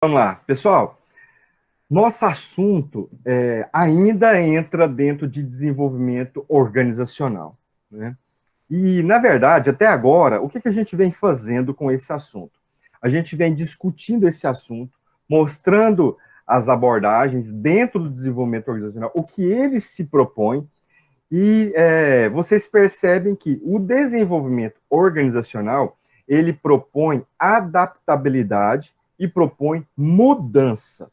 Vamos lá, pessoal. Nosso assunto ainda entra dentro de desenvolvimento organizacional, né? E, na verdade, até agora, o que a gente vem fazendo com esse assunto? A gente vem discutindo esse assunto, mostrando as abordagens dentro do desenvolvimento organizacional, o que ele se propõe, e vocês percebem que o desenvolvimento organizacional, ele propõe adaptabilidade e propõe mudança.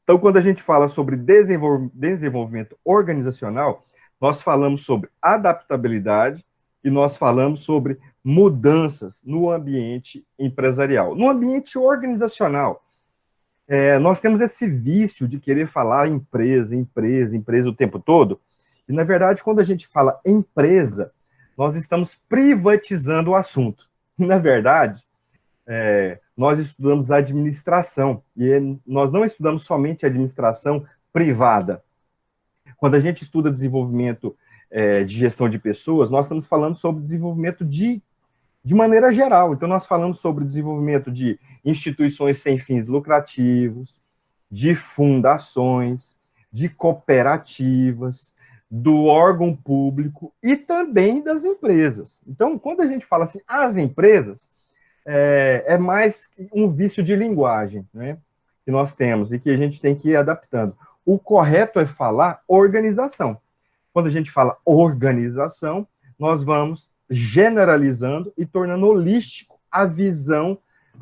Então, quando a gente fala sobre desenvolvimento organizacional, nós falamos sobre adaptabilidade e nós falamos sobre mudanças no ambiente empresarial. No ambiente organizacional, nós temos esse vício de querer falar empresa, empresa, empresa o tempo todo. E, na verdade, quando a gente fala empresa, nós estamos privatizando o assunto. E, na verdade, nós estudamos administração, e nós não estudamos somente administração privada. Quando a gente estuda desenvolvimento de gestão de pessoas, nós estamos falando sobre desenvolvimento de maneira geral. Então, nós falamos sobre desenvolvimento de instituições sem fins lucrativos, de fundações, de cooperativas, do órgão público e também das empresas. Então, quando a gente fala assim, as empresas, é mais um vício de linguagem, né, que nós temos e que a gente tem que ir adaptando. O correto é falar organização. Quando a gente fala organização, nós vamos generalizando e tornando holístico a visão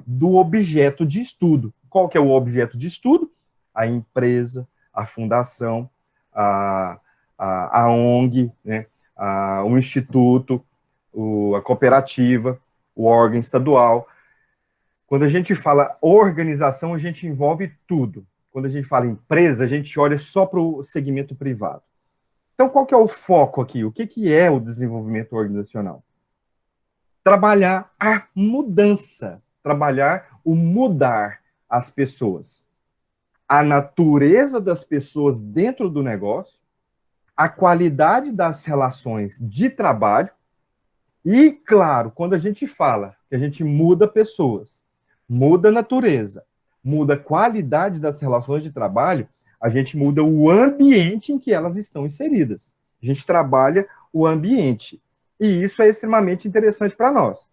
do objeto de estudo. Qual que é o objeto de estudo? A empresa, a fundação, a ONG, né, o instituto, a cooperativa, o órgão estadual. Quando a gente fala organização, a gente envolve tudo. Quando a gente fala empresa, a gente olha só para o segmento privado. Então, qual que é o foco aqui? O que é o desenvolvimento organizacional? Trabalhar a mudança, trabalhar o mudar as pessoas. A natureza das pessoas dentro do negócio, a qualidade das relações de trabalho e, claro, quando a gente fala que a gente muda pessoas, muda a natureza, muda a qualidade das relações de trabalho, a gente muda o ambiente em que elas estão inseridas. A gente trabalha o ambiente. E isso é extremamente interessante para nós.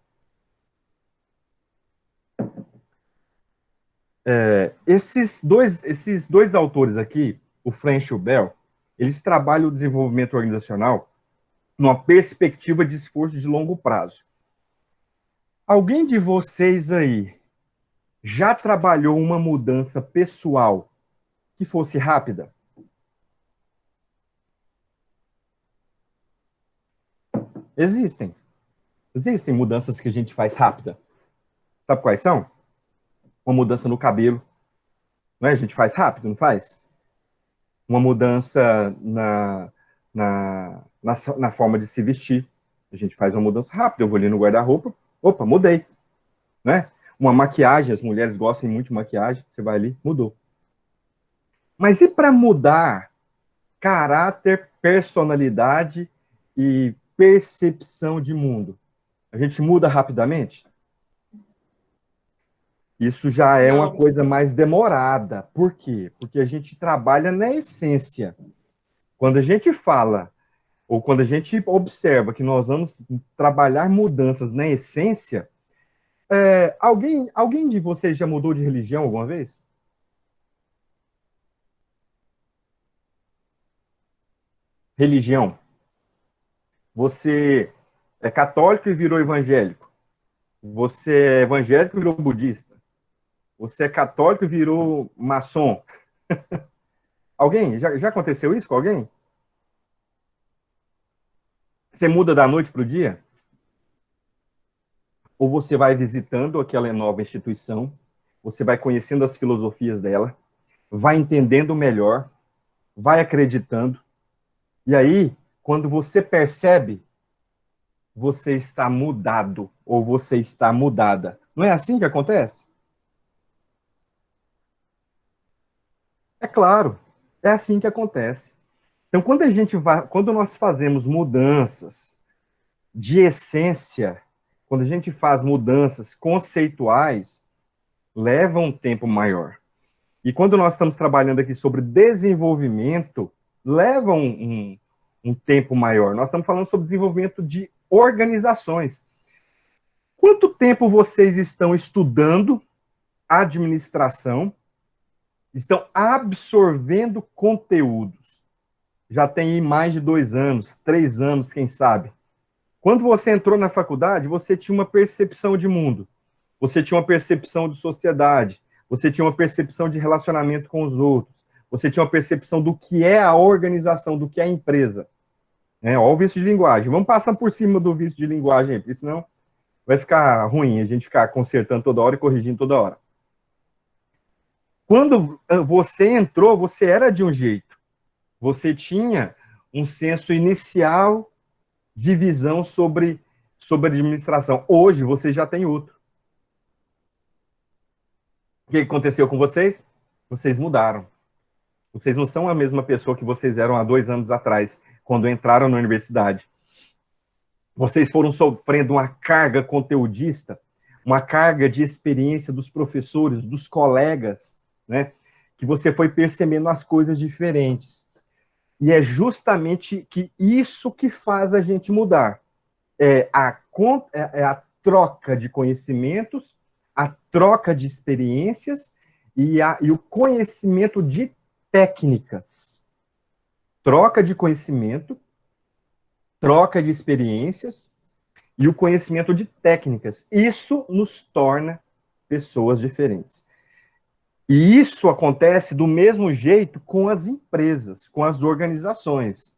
Esses dois autores aqui, o French e o Bell, eles trabalham o desenvolvimento organizacional numa perspectiva de esforço de longo prazo. Alguém de vocês aí já trabalhou uma mudança pessoal que fosse rápida? Existem. Existem mudanças que a gente faz rápida. Sabe quais são? Uma mudança no cabelo. Não é? A gente faz rápido, não faz? Uma mudança na forma de se vestir. A gente faz uma mudança rápida. Eu vou ali no guarda-roupa. Opa, mudei. Né? Uma maquiagem, as mulheres gostam muito de maquiagem. Você vai ali, mudou. Mas e para mudar caráter, personalidade e percepção de mundo? A gente muda rapidamente? Isso já é uma coisa mais demorada. Por quê? Porque a gente trabalha na essência. Quando a gente fala, ou quando a gente observa que nós vamos trabalhar mudanças na essência, alguém de vocês já mudou de religião alguma vez? Religião. Você é católico e virou evangélico. Você é evangélico e virou budista. Você é católico e virou maçom. Alguém? Já aconteceu isso com alguém? Você muda da noite para o dia? Ou você vai visitando aquela nova instituição, você vai conhecendo as filosofias dela, vai entendendo melhor, vai acreditando, e aí, quando você percebe, você está mudado, ou você está mudada. Não é assim que acontece? É claro, é assim que acontece. Então, quando nós fazemos mudanças de essência, quando a gente faz mudanças conceituais, leva um tempo maior. E quando nós estamos trabalhando aqui sobre desenvolvimento, leva um tempo maior. Nós estamos falando sobre desenvolvimento de organizações. Quanto tempo vocês estão estudando administração, estão absorvendo conteúdos? Já tem aí mais de 2 anos, 3 anos, quem sabe. Quando você entrou na faculdade, você tinha uma percepção de mundo, você tinha uma percepção de sociedade, você tinha uma percepção de relacionamento com os outros, você tinha uma percepção do que é a organização, do que é a empresa. Olha o vício de linguagem. Vamos passar por cima do vício de linguagem, porque senão vai ficar ruim a gente ficar consertando toda hora e corrigindo toda hora. Quando você entrou, você era de um jeito. Você tinha um senso inicial de visão sobre administração. Hoje, você já tem outro. O que aconteceu com vocês? Vocês mudaram. Vocês não são a mesma pessoa que vocês eram há 2 anos atrás, quando entraram na universidade. Vocês foram sofrendo uma carga conteudista, uma carga de experiência dos professores, dos colegas, né? Que você foi percebendo as coisas diferentes. E é justamente isso que faz a gente mudar. É a troca de conhecimentos, a troca de experiências e o conhecimento de técnicas. Troca de conhecimento, troca de experiências e o conhecimento de técnicas. Isso nos torna pessoas diferentes. E isso acontece do mesmo jeito com as empresas, com as organizações.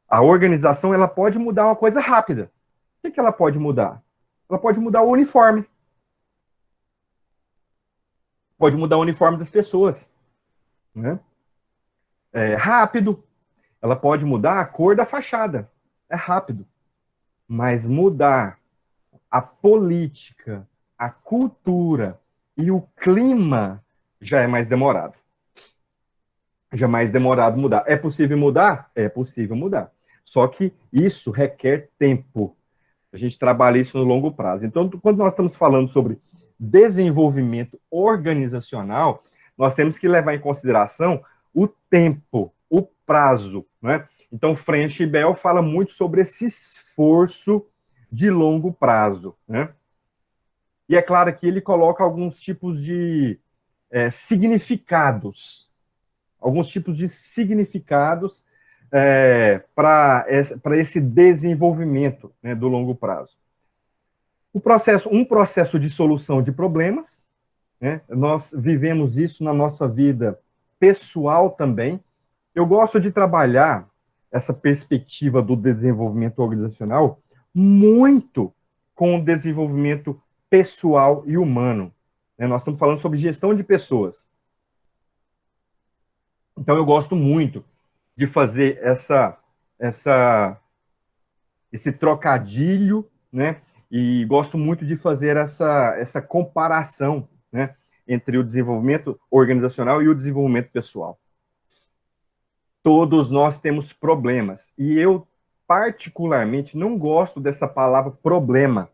A organização, ela pode mudar uma coisa rápida. O que ela pode mudar? Ela pode mudar o uniforme. Pode mudar o uniforme das pessoas. Né? É rápido. Ela pode mudar a cor da fachada. É rápido. Mas mudar a política, a cultura e o clima já é mais demorado. Já é mais demorado mudar. É possível mudar? É possível mudar. Só que isso requer tempo. A gente trabalha isso no longo prazo. Então, quando nós estamos falando sobre desenvolvimento organizacional, nós temos que levar em consideração o tempo, o prazo, né? Então, French e Bell fala muito sobre esse esforço de longo prazo, né? E é claro que ele coloca alguns tipos de significados, para esse desenvolvimento, né, do longo prazo. Um processo de solução de problemas, né? Nós vivemos isso na nossa vida pessoal também. Eu gosto de trabalhar essa perspectiva do desenvolvimento organizacional muito com o desenvolvimento pessoal e humano. Nós estamos falando sobre gestão de pessoas. Então, eu gosto muito de fazer esse trocadilho, né? E gosto muito de fazer essa comparação, né, entre o desenvolvimento organizacional e o desenvolvimento pessoal. Todos nós temos problemas. E eu, particularmente, não gosto dessa palavra problema.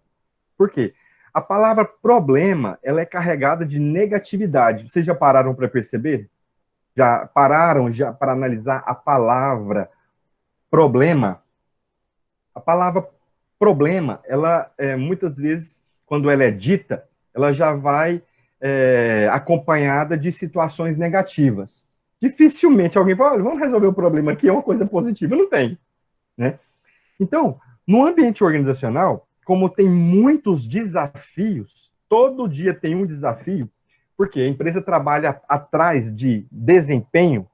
Por quê? A palavra problema, ela é carregada de negatividade. Vocês já pararam para perceber? Já pararam para analisar a palavra problema? A palavra problema, ela, muitas vezes, quando ela é dita, ela já vai acompanhada de situações negativas. Dificilmente alguém fala, olha, vamos resolver o problema aqui, é uma coisa positiva. Não tem, né? Então, no ambiente organizacional, como tem muitos desafios, todo dia tem um desafio, porque a empresa trabalha atrás de desempenho,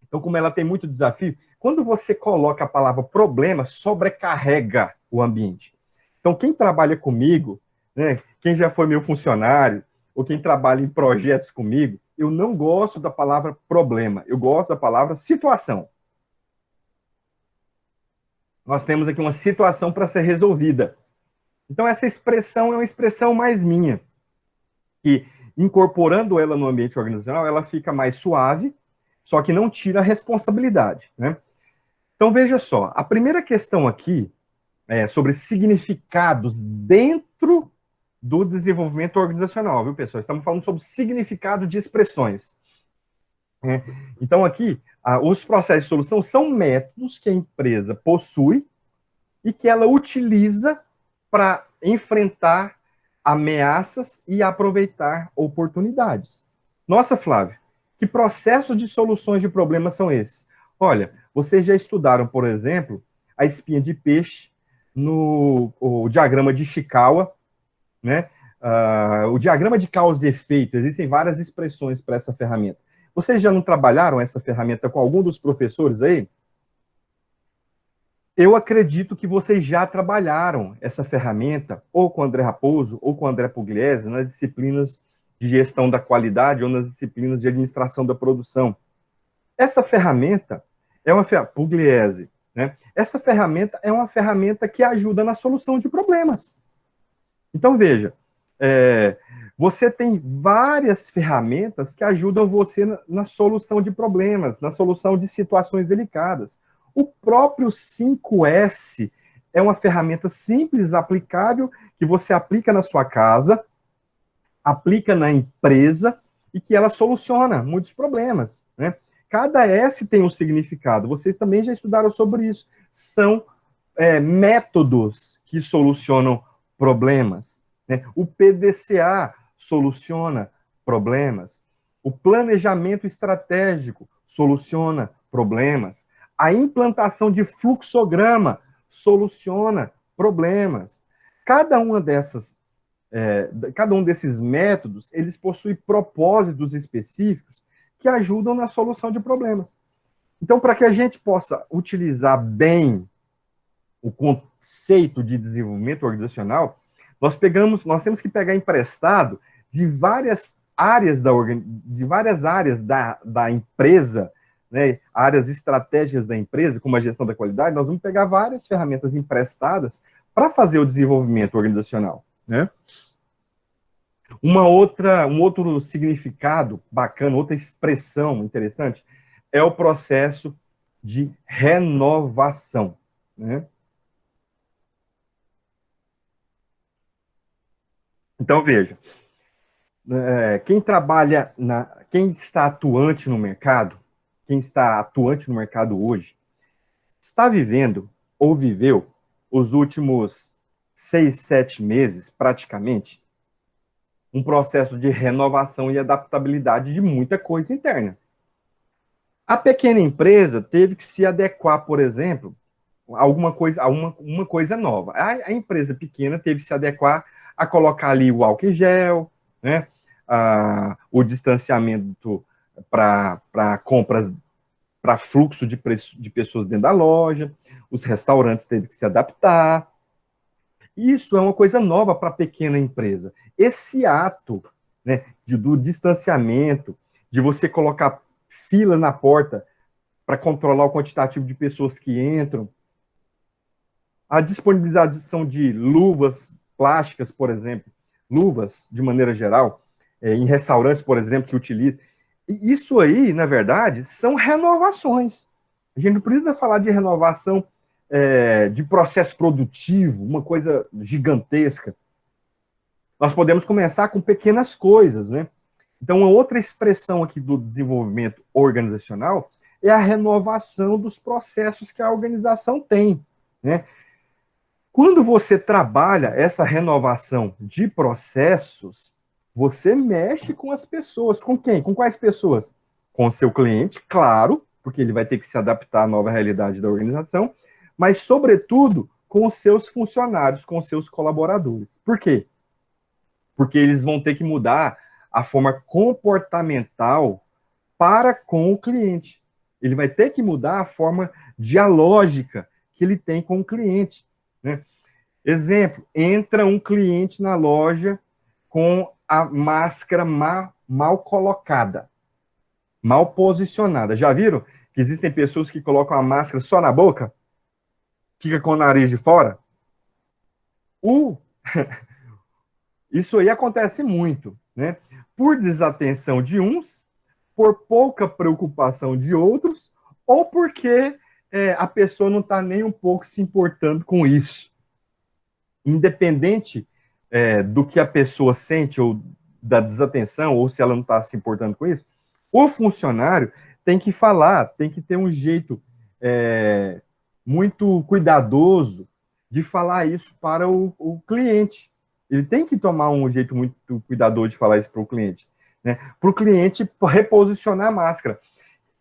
então como ela tem muito desafio, quando você coloca a palavra problema, sobrecarrega o ambiente. Então quem trabalha comigo, né, quem já foi meu funcionário, ou quem trabalha em projetos comigo, eu não gosto da palavra problema, eu gosto da palavra situação. Nós temos aqui uma situação para ser resolvida. Então, essa expressão é uma expressão mais minha, que incorporando ela no ambiente organizacional, ela fica mais suave, só que não tira a responsabilidade, né? Então, veja só, a primeira questão aqui é sobre significados dentro do desenvolvimento organizacional, viu, pessoal? Estamos falando sobre significado de expressões. Né? Então, aqui, os processos de solução são métodos que a empresa possui e que ela utiliza para enfrentar ameaças e aproveitar oportunidades. Nossa, Flávio, que processos de soluções de problemas são esses? Olha, vocês já estudaram, por exemplo, a espinha de peixe no o diagrama de Ishikawa, né? O diagrama de causa e efeito, existem várias expressões para essa ferramenta. Vocês já não trabalharam essa ferramenta com algum dos professores aí? Eu acredito que vocês já trabalharam essa ferramenta, ou com o André Raposo, ou com o André Pugliese, nas disciplinas de gestão da qualidade, ou nas disciplinas de administração da produção. Essa ferramenta é uma Pugliese, né? Essa ferramenta é uma ferramenta que ajuda na solução de problemas. Então, veja, você tem várias ferramentas que ajudam você na solução de problemas, na solução de situações delicadas. O próprio 5S é uma ferramenta simples, aplicável, que você aplica na sua casa, aplica na empresa e que ela soluciona muitos problemas, né? Cada S tem um significado. Vocês também já estudaram sobre isso. São métodos que solucionam problemas. Né? O PDCA soluciona problemas. O planejamento estratégico soluciona problemas. A implantação de fluxograma soluciona problemas. Cada um desses métodos, eles possuem propósitos específicos que ajudam na solução de problemas. Então, para que a gente possa utilizar bem o conceito de desenvolvimento organizacional, nós temos que pegar emprestado de várias áreas da empresa, né, áreas estratégicas da empresa, como a gestão da qualidade. Nós vamos pegar várias ferramentas emprestadas para fazer o desenvolvimento organizacional, né? Um outro significado bacana, outra expressão interessante, é o processo de renovação, né? Então, veja, quem está atuante no mercado, quem está atuante no mercado hoje, está vivendo ou viveu os últimos 6, 7 meses, praticamente, um processo de renovação e adaptabilidade de muita coisa interna. A pequena empresa teve que se adequar, por exemplo, a uma coisa nova. A empresa pequena teve que se adequar a colocar ali o álcool em gel, né? O distanciamento para compras, para fluxo de pessoas dentro da loja. Os restaurantes teve que se adaptar. Isso é uma coisa nova para a pequena empresa. Esse ato, né, do distanciamento, de você colocar fila na porta para controlar o quantitativo de pessoas que entram, a disponibilização de luvas plásticas, por exemplo, luvas de maneira geral, em restaurantes, por exemplo, que utilizam. Isso aí, na verdade, são renovações. A gente não precisa falar de renovação de processo produtivo, uma coisa gigantesca. Nós podemos começar com pequenas coisas, né? Então, uma outra expressão aqui do desenvolvimento organizacional é a renovação dos processos que a organização tem, né? Quando você trabalha essa renovação de processos, você mexe com as pessoas. Com quem? Com quais pessoas? Com o seu cliente, claro, porque ele vai ter que se adaptar à nova realidade da organização, mas, sobretudo, com os seus funcionários, com os seus colaboradores. Por quê? Porque eles vão ter que mudar a forma comportamental para com o cliente. Ele vai ter que mudar a forma dialógica que ele tem com o cliente, né? Exemplo, entra um cliente na loja com a máscara mal colocada, mal posicionada. Já viram que existem pessoas que colocam a máscara só na boca? Fica com o nariz de fora? Isso aí acontece muito, né? Por desatenção de uns, por pouca preocupação de outros, ou porque a pessoa não está nem um pouco se importando com isso. Independente do que a pessoa sente, ou da desatenção, ou se ela não está se importando com isso, o funcionário tem que falar, tem que ter um jeito muito cuidadoso de falar isso para o cliente. Ele tem que tomar um jeito muito cuidadoso de falar isso para o cliente, né? Para o cliente reposicionar a máscara.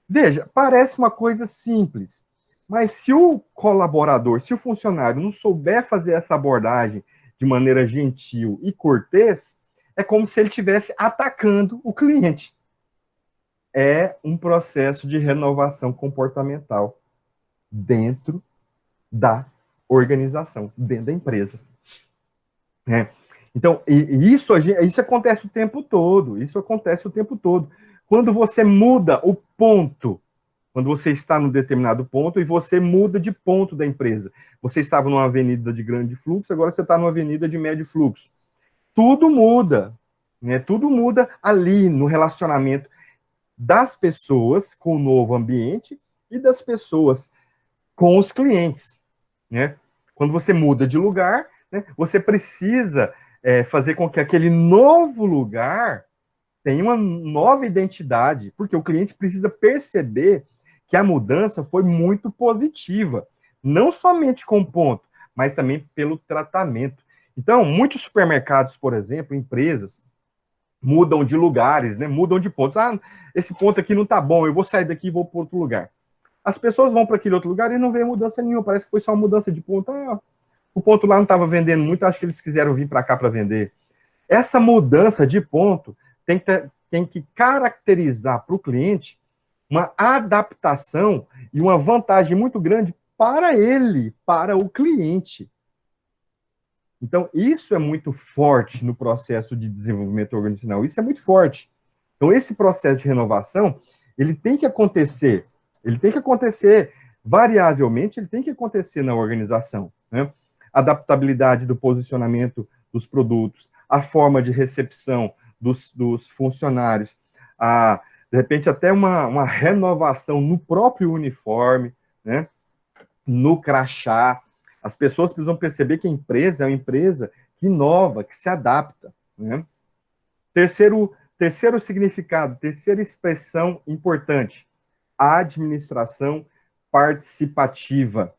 Veja, parece uma coisa simples, mas se o colaborador, se o funcionário não souber fazer essa abordagem de maneira gentil e cortês, é como se ele estivesse atacando o cliente. É um processo de renovação comportamental dentro da organização, dentro da empresa. Então, isso acontece o tempo todo, isso acontece o tempo todo. Quando você muda o ponto, quando você está num determinado ponto e você muda de ponto da empresa. Você estava numa avenida de grande fluxo, agora você está numa avenida de médio fluxo. Tudo muda, né? Tudo muda ali no relacionamento das pessoas com o novo ambiente e das pessoas com os clientes, né? Quando você muda de lugar, né, você precisa fazer com que aquele novo lugar tenha uma nova identidade, porque o cliente precisa perceber que a mudança foi muito positiva, não somente com o ponto, mas também pelo tratamento. Então, muitos supermercados, por exemplo, empresas, mudam de lugares, né? Mudam de pontos. Ah, esse ponto aqui não está bom, eu vou sair daqui e vou para outro lugar. As pessoas vão para aquele outro lugar e não vê mudança nenhuma, parece que foi só uma mudança de ponto. Ah, o ponto lá não estava vendendo muito, acho que eles quiseram vir para cá para vender. Essa mudança de ponto tem que caracterizar para o cliente uma adaptação e uma vantagem muito grande para ele, para o cliente. Então, isso é muito forte no processo de desenvolvimento organizacional, isso é muito forte. Então, esse processo de renovação, ele tem que acontecer variavelmente, ele tem que acontecer na organização, né? Adaptabilidade do posicionamento dos produtos, a forma de recepção dos funcionários, de repente até uma renovação no próprio uniforme, né? No crachá. As pessoas precisam perceber que a empresa é uma empresa que inova, que se adapta, né? Terceiro significado, terceira expressão importante, a administração participativa.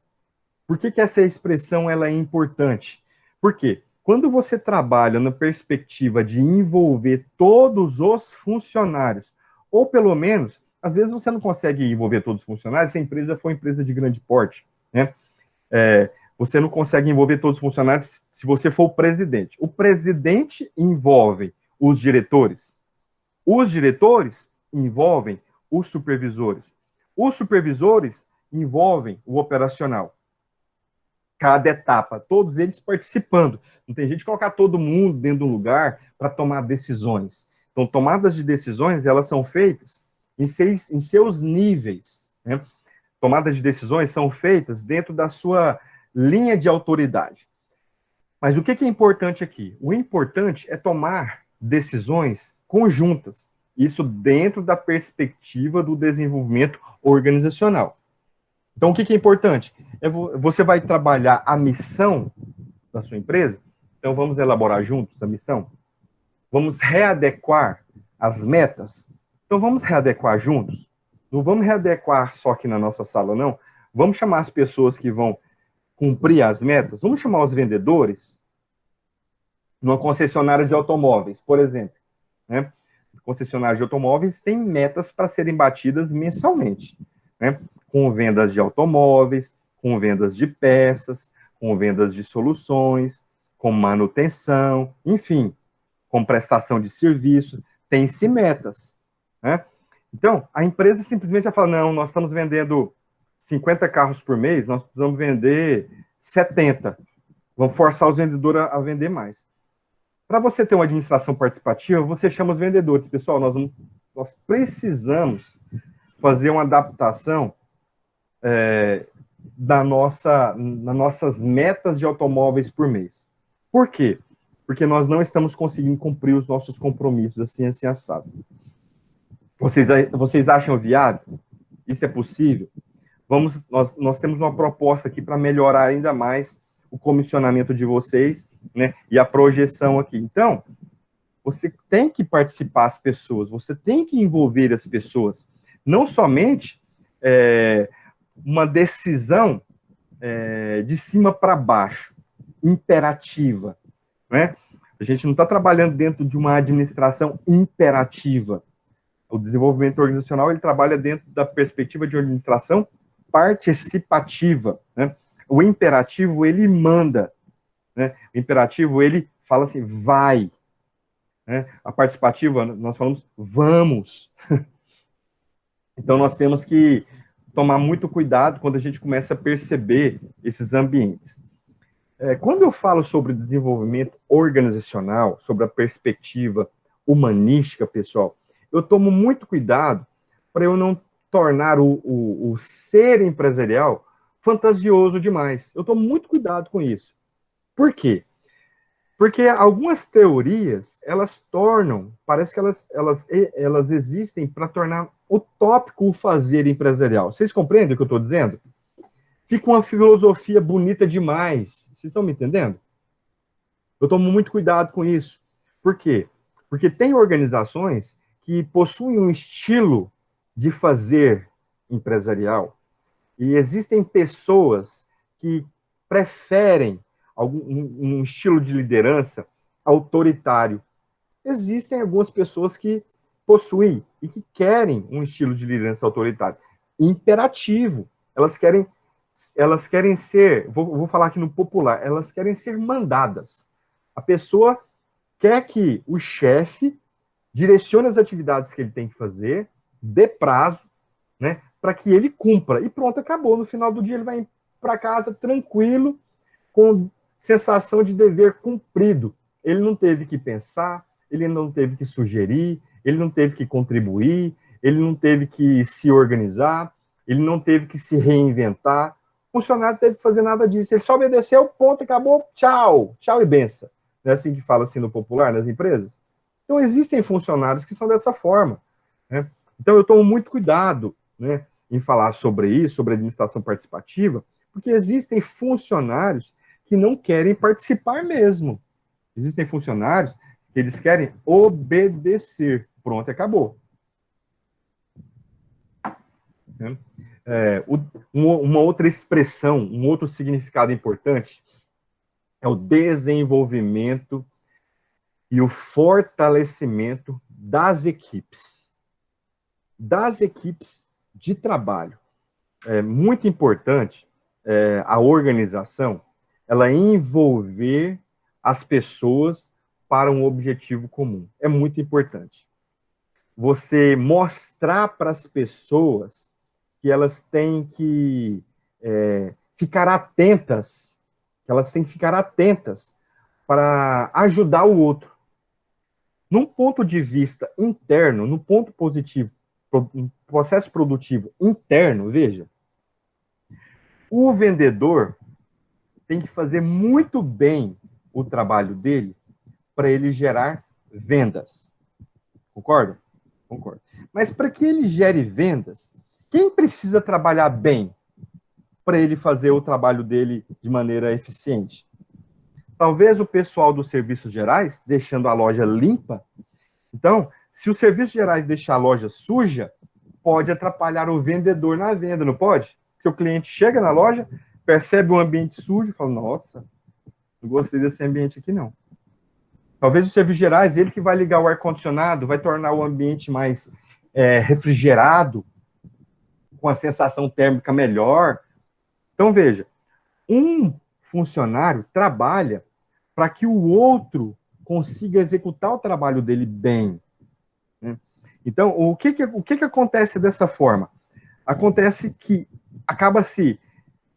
Por que essa expressão ela é importante? Porque quando você trabalha na perspectiva de envolver todos os funcionários, ou pelo menos, às vezes você não consegue envolver todos os funcionários se a empresa for uma empresa de grande porte, né? Você não consegue envolver todos os funcionários se você for o presidente. O presidente envolve os diretores. Os diretores envolvem os supervisores. Os supervisores envolvem o operacional. Cada etapa, todos eles participando. Não tem gente que colocar todo mundo dentro de um lugar para tomar decisões. Então, tomadas de decisões, elas são feitas em seus níveis, né? Tomadas de decisões são feitas dentro da sua linha de autoridade. Mas o que é importante aqui? O importante é tomar decisões conjuntas. Isso dentro da perspectiva do desenvolvimento organizacional. Então, o que é importante? Você vai trabalhar a missão da sua empresa. Então, vamos elaborar juntos a missão. Vamos readequar as metas. Então, vamos readequar juntos. Não vamos readequar só aqui na nossa sala, não. Vamos chamar as pessoas que vão cumprir as metas. Vamos chamar os vendedores numa concessionária de automóveis, por exemplo, né? Concessionária de automóveis tem metas para serem batidas mensalmente, né? Com vendas de automóveis, com vendas de peças, com vendas de soluções, com manutenção, enfim, com prestação de serviço, tem-se metas, né? Então, a empresa simplesmente vai falar, não, nós estamos vendendo 50 carros por mês, nós precisamos vender 70. Vamos forçar os vendedores a vender mais. Para você ter uma administração participativa, você chama os vendedores. Pessoal, nós precisamos fazer uma adaptação nas nossas metas de automóveis por mês. Por quê? Porque nós não estamos conseguindo cumprir os nossos compromissos assim assado. Vocês acham viável? Isso é possível? Nós temos uma proposta aqui para melhorar ainda mais o comissionamento de vocês né? E a projeção aqui. Então, você tem que participar as pessoas, você tem que envolver as pessoas. Não somente uma decisão de cima para baixo, imperativa, né? A gente não está trabalhando dentro de uma administração imperativa. O desenvolvimento organizacional, ele trabalha dentro da perspectiva de administração participativa, né? O imperativo, ele manda, né? O imperativo, ele fala assim, vai, né? A participativa, nós falamos, vamos. Então, nós temos que tomar muito cuidado quando a gente começa a perceber esses ambientes. Quando eu falo sobre desenvolvimento organizacional, sobre a perspectiva humanística, pessoal, eu tomo muito cuidado para eu não tornar o ser empresarial fantasioso demais. Eu tomo muito cuidado com isso. Por quê? Porque algumas teorias, elas tornam, parece que elas existem para tornar utópico o fazer empresarial. Vocês compreendem o que eu estou dizendo? Fica uma filosofia bonita demais. Vocês estão me entendendo? Eu tomo muito cuidado com isso. Por quê? Porque tem organizações que possuem um estilo de fazer empresarial e existem pessoas que preferem um estilo de liderança autoritário. Existem algumas pessoas que possuem e que querem um estilo de liderança autoritário, imperativo. Elas querem ser, vou falar aqui no popular, elas querem ser mandadas. A pessoa quer que o chefe direcione as atividades que ele tem que fazer, dê prazo, né, para que ele cumpra. E pronto, acabou. No final do dia ele vai para casa tranquilo, com sensação de dever cumprido. Ele não teve que pensar, ele não teve que sugerir, ele não teve que contribuir, ele não teve que se organizar, ele não teve que se reinventar. O funcionário não teve que fazer nada disso. Ele só obedeceu, ponto, acabou, tchau, tchau e benção. Não é assim que fala assim no popular, nas empresas? Então, existem funcionários que são dessa forma, né? Então, eu tomo muito cuidado, né, em falar sobre isso, sobre administração participativa, porque existem funcionários que não querem participar mesmo. Existem funcionários que eles querem obedecer. Pronto, acabou. Uma outra expressão, um outro significado importante é o desenvolvimento e o fortalecimento das equipes de trabalho. É muito importante a organização, ela envolver as pessoas para um objetivo comum. É muito importante. Você mostrar para as pessoas que elas têm que ficar atentas, para ajudar o outro. Num ponto de vista interno, no ponto positivo, um processo produtivo interno, veja, o vendedor tem que fazer muito bem o trabalho dele para ele gerar vendas. Concorda? Concordo. Mas para que ele gere vendas, quem precisa trabalhar bem para ele fazer o trabalho dele de maneira eficiente? Talvez o pessoal dos serviços gerais, deixando a loja limpa. Então, se os serviços gerais deixar a loja suja, pode atrapalhar o vendedor na venda, não pode? Porque o cliente chega na loja, percebe um ambiente sujo e fala, nossa, não gostei desse ambiente aqui, não. Talvez os serviços gerais, ele que vai ligar o ar-condicionado, vai tornar o ambiente mais refrigerado, com a sensação térmica melhor. Então, veja, um funcionário trabalha para que o outro consiga executar o trabalho dele bem, né? Então, o que acontece dessa forma? Acontece que acaba-se,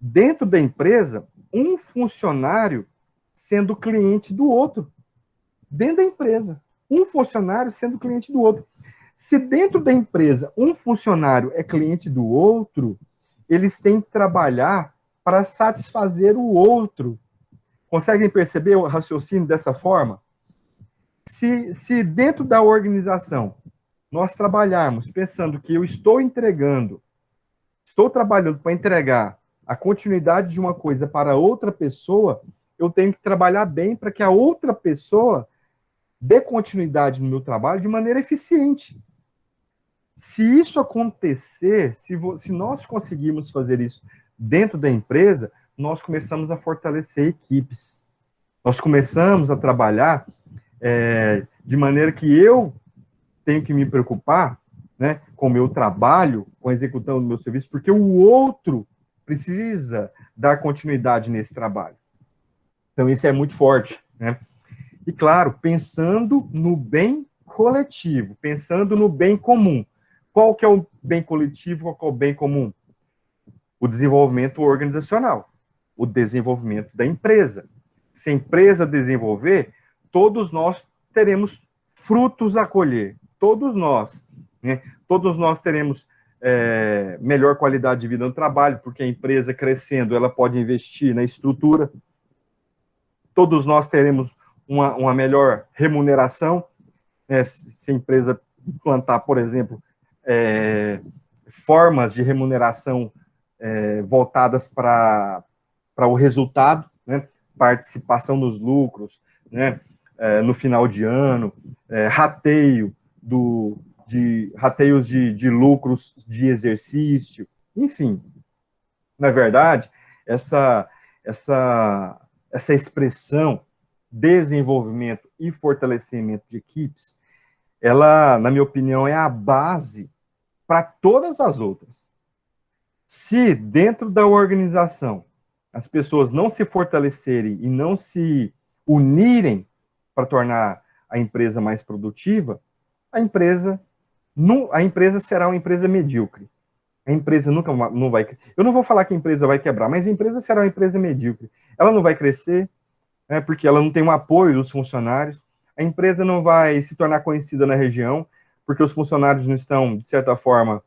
dentro da empresa, um funcionário sendo cliente do outro. Dentro da empresa, um funcionário sendo cliente do outro. Se dentro da empresa um funcionário é cliente do outro, eles têm que trabalhar para satisfazer o outro. Conseguem perceber o raciocínio dessa forma? Se dentro da organização nós trabalharmos pensando que eu estou trabalhando para entregar a continuidade de uma coisa para outra pessoa, eu tenho que trabalhar bem para que a outra pessoa dê continuidade no meu trabalho de maneira eficiente. Se isso acontecer, se nós conseguirmos fazer isso dentro da empresa, nós começamos a fortalecer equipes. Nós começamos a trabalhar de maneira que eu tenho que me preocupar, né, com o meu trabalho, com a execução do meu serviço, porque o outro precisa dar continuidade nesse trabalho. Então, isso é muito forte, né? E, claro, pensando no bem coletivo, pensando no bem comum. Qual que é o bem coletivo, qual que é o bem comum? O desenvolvimento organizacional, o desenvolvimento da empresa. Se a empresa desenvolver, todos nós teremos frutos a colher, todos nós, né? Todos nós teremos melhor qualidade de vida no trabalho, porque a empresa crescendo, ela pode investir na estrutura. Todos nós teremos uma melhor remuneração, né? Se a empresa implantar, por exemplo, formas de remuneração voltadas para o resultado, né? Participação nos lucros, né? No final de ano, rateios de lucros de exercício, enfim. Na verdade, essa expressão desenvolvimento e fortalecimento de equipes, ela, na minha opinião, é a base para todas as outras. Se dentro da organização as pessoas não se fortalecerem e não se unirem para tornar a empresa mais produtiva, a empresa será uma empresa medíocre. A empresa nunca não vai... Eu não vou falar que a empresa vai quebrar, mas a empresa será uma empresa medíocre. Ela não vai crescer, né, porque ela não tem um apoio dos funcionários. A empresa não vai se tornar conhecida na região, porque os funcionários não estão, de certa forma,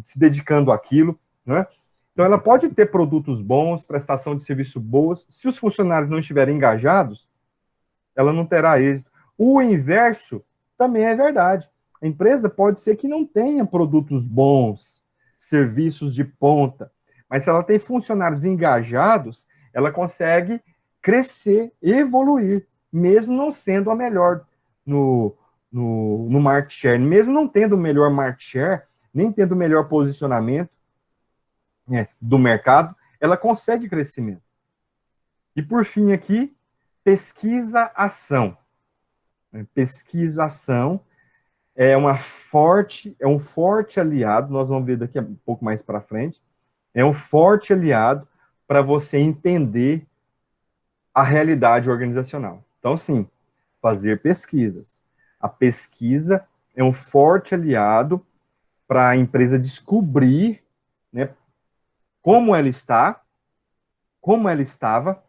se dedicando àquilo, né? Então, ela pode ter produtos bons, prestação de serviço boas. Se os funcionários não estiverem engajados, ela não terá êxito. O inverso também é verdade. A empresa pode ser que não tenha produtos bons, serviços de ponta, mas se ela tem funcionários engajados, ela consegue crescer, evoluir, mesmo não sendo a melhor no market share, mesmo não tendo o melhor market share, nem tendo o melhor posicionamento do mercado, ela consegue crescimento. E por fim aqui, pesquisa-ação. Pesquisa-ação é um forte aliado, nós vamos ver daqui a um pouco mais para frente, é um forte aliado para você entender a realidade organizacional. Então, sim, fazer pesquisas. A pesquisa é um forte aliado para a empresa descobrir, né, como ela está, como ela estava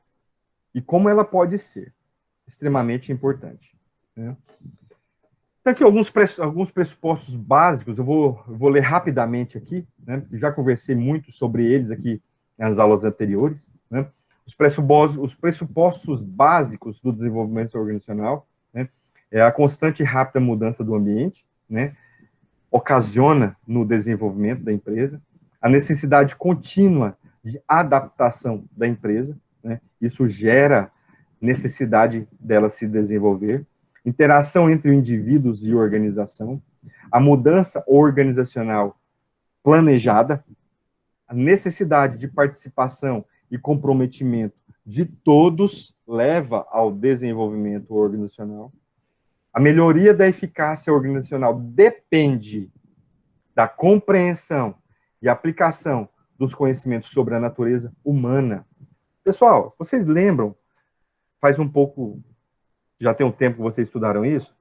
e como ela pode ser. Extremamente importante, né? Então, aqui alguns pressupostos básicos, eu vou ler rapidamente aqui, né? Já conversei muito sobre eles aqui nas aulas anteriores, né? Os pressupostos básicos do desenvolvimento organizacional, né? É a constante e rápida mudança do ambiente, né? Ocasiona no desenvolvimento da empresa, a necessidade contínua de adaptação da empresa, né? Isso gera necessidade dela se desenvolver, interação entre indivíduos e organização, a mudança organizacional planejada, a necessidade de participação e comprometimento de todos leva ao desenvolvimento organizacional. A melhoria da eficácia organizacional depende da compreensão e aplicação dos conhecimentos sobre a natureza humana. Pessoal, vocês lembram, faz um pouco, já tem um tempo que vocês estudaram isso,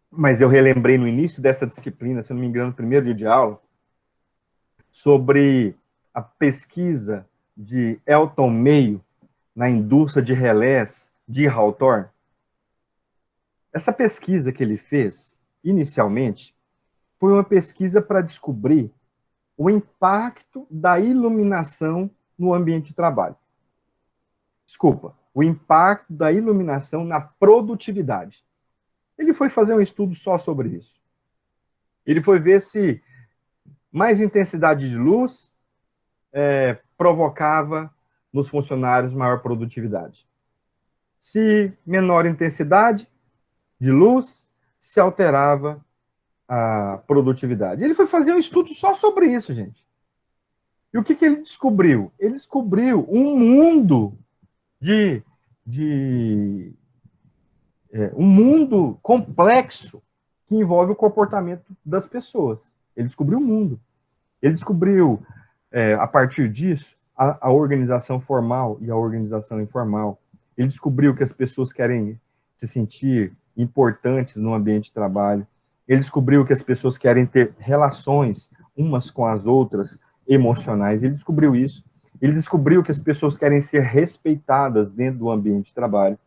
mas eu relembrei no início dessa disciplina, se eu não me engano, no primeiro dia de aula, sobre a pesquisa de Elton Mayo na indústria de relés de Hawthorne. Essa pesquisa que ele fez, inicialmente, foi uma pesquisa para descobrir o impacto da iluminação no ambiente de trabalho. Desculpa, o impacto da iluminação na produtividade. Ele foi fazer um estudo só sobre isso. Ele foi ver se mais intensidade de luz provocava nos funcionários maior produtividade. Se menor intensidade de luz, se alterava a produtividade. Ele foi fazer um estudo só sobre isso, gente. E o que ele descobriu? Ele descobriu um mundo um mundo complexo que envolve o comportamento das pessoas. Ele descobriu o mundo. Ele descobriu, a partir disso, a organização formal e a organização informal. Ele descobriu que as pessoas querem se sentir importantes no ambiente de trabalho. Ele descobriu que as pessoas querem ter relações umas com as outras emocionais. Ele descobriu isso. Ele descobriu que as pessoas querem ser respeitadas dentro do ambiente de trabalho.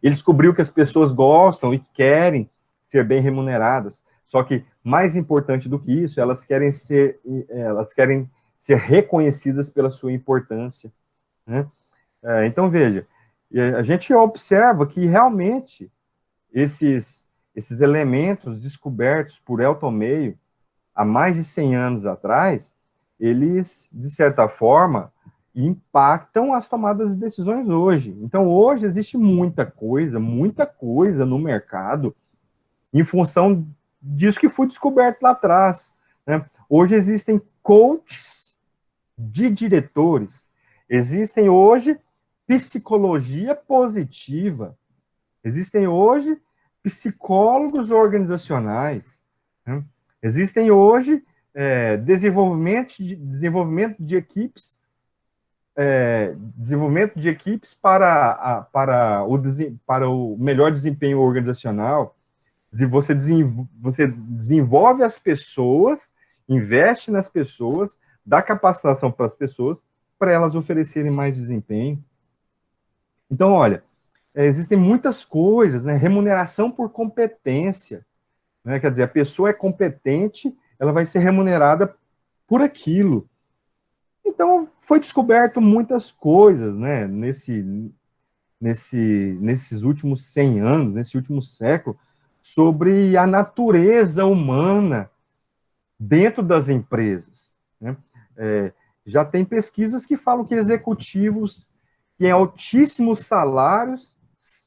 Ele descobriu que as pessoas gostam e querem ser bem remuneradas. Só que, mais importante do que isso, elas querem ser reconhecidas pela sua importância, né? Então, veja, a gente observa que, realmente, esses elementos descobertos por Elton Meio há mais de 100 anos atrás, eles, de certa forma, impactam as tomadas de decisões hoje. Então, hoje existe muita coisa no mercado em função disso que foi descoberto lá atrás, né? Hoje existem coaches de diretores, existem hoje psicologia positiva, existem hoje psicólogos organizacionais, né? Existem hoje desenvolvimento de equipes para o melhor desempenho organizacional. Você desenvolve as pessoas, investe nas pessoas, dá capacitação para as pessoas, para elas oferecerem mais desempenho. Então, olha, existem muitas coisas, né? Remuneração por competência, né? Quer dizer, a pessoa é competente, ela vai ser remunerada por aquilo. Então, foi descoberto muitas coisas, né? Nesses últimos 100 anos, nesse último século, sobre a natureza humana dentro das empresas, né? Já tem pesquisas que falam que executivos em altíssimos salários,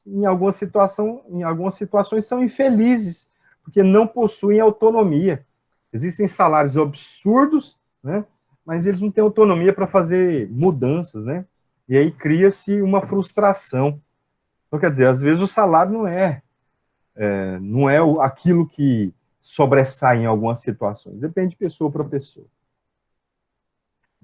em algumas situações, são infelizes, porque não possuem autonomia. Existem salários absurdos, né? Mas eles não têm autonomia para fazer mudanças, né? E aí cria-se uma frustração. Então, quer dizer, às vezes o salário não é aquilo que sobressai em algumas situações. Depende de pessoa para pessoa.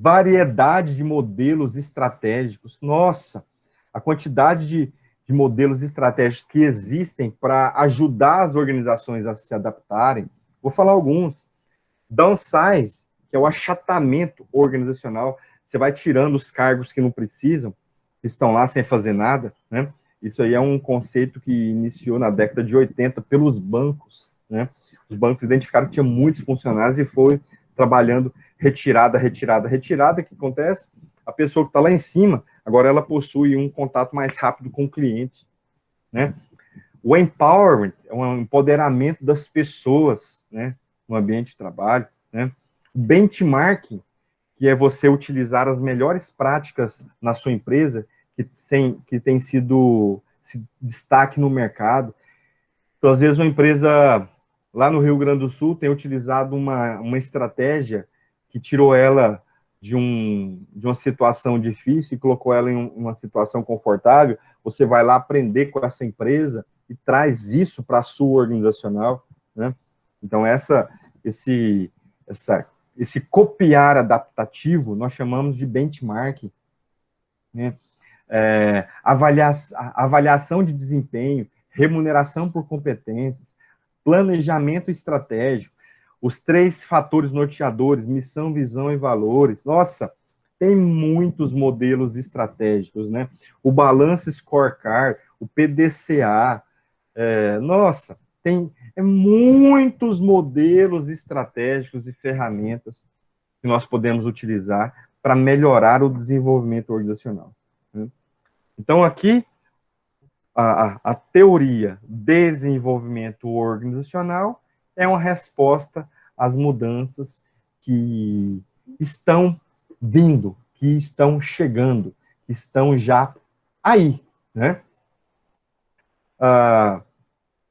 Variedade de modelos estratégicos. Nossa, a quantidade de modelos estratégicos que existem para ajudar as organizações a se adaptarem. Vou falar alguns. Downsize, que é o achatamento organizacional. Você vai tirando os cargos que não precisam, que estão lá sem fazer nada, né? Isso aí é um conceito que iniciou na década de 80 pelos bancos, né? Os bancos identificaram que tinha muitos funcionários e foi trabalhando retirada. O que acontece? A pessoa que está lá em cima, agora ela possui um contato mais rápido com o cliente, né? O empowerment é um empoderamento das pessoas, né, no ambiente de trabalho, né? O benchmarking, que é você utilizar as melhores práticas na sua empresa, que tem sido destaque no mercado. Então, às vezes, uma empresa lá no Rio Grande do Sul tem utilizado uma estratégia que tirou ela de uma situação difícil e colocou ela em uma situação confortável. Você vai lá aprender com essa empresa e traz isso para a sua organizacional, né? Então, esse copiar adaptativo, nós chamamos de benchmarking, né? Avaliação de desempenho, remuneração por competências, planejamento estratégico, os 3 fatores norteadores, missão, visão e valores. Nossa, tem muitos modelos estratégicos, né? O Balance Scorecard, o PDCA, nossa, tem muitos modelos estratégicos e ferramentas que nós podemos utilizar para melhorar o desenvolvimento organizacional, né? Então, aqui, a teoria desenvolvimento organizacional é uma resposta às mudanças que estão vindo, que estão chegando, que estão já aí, né?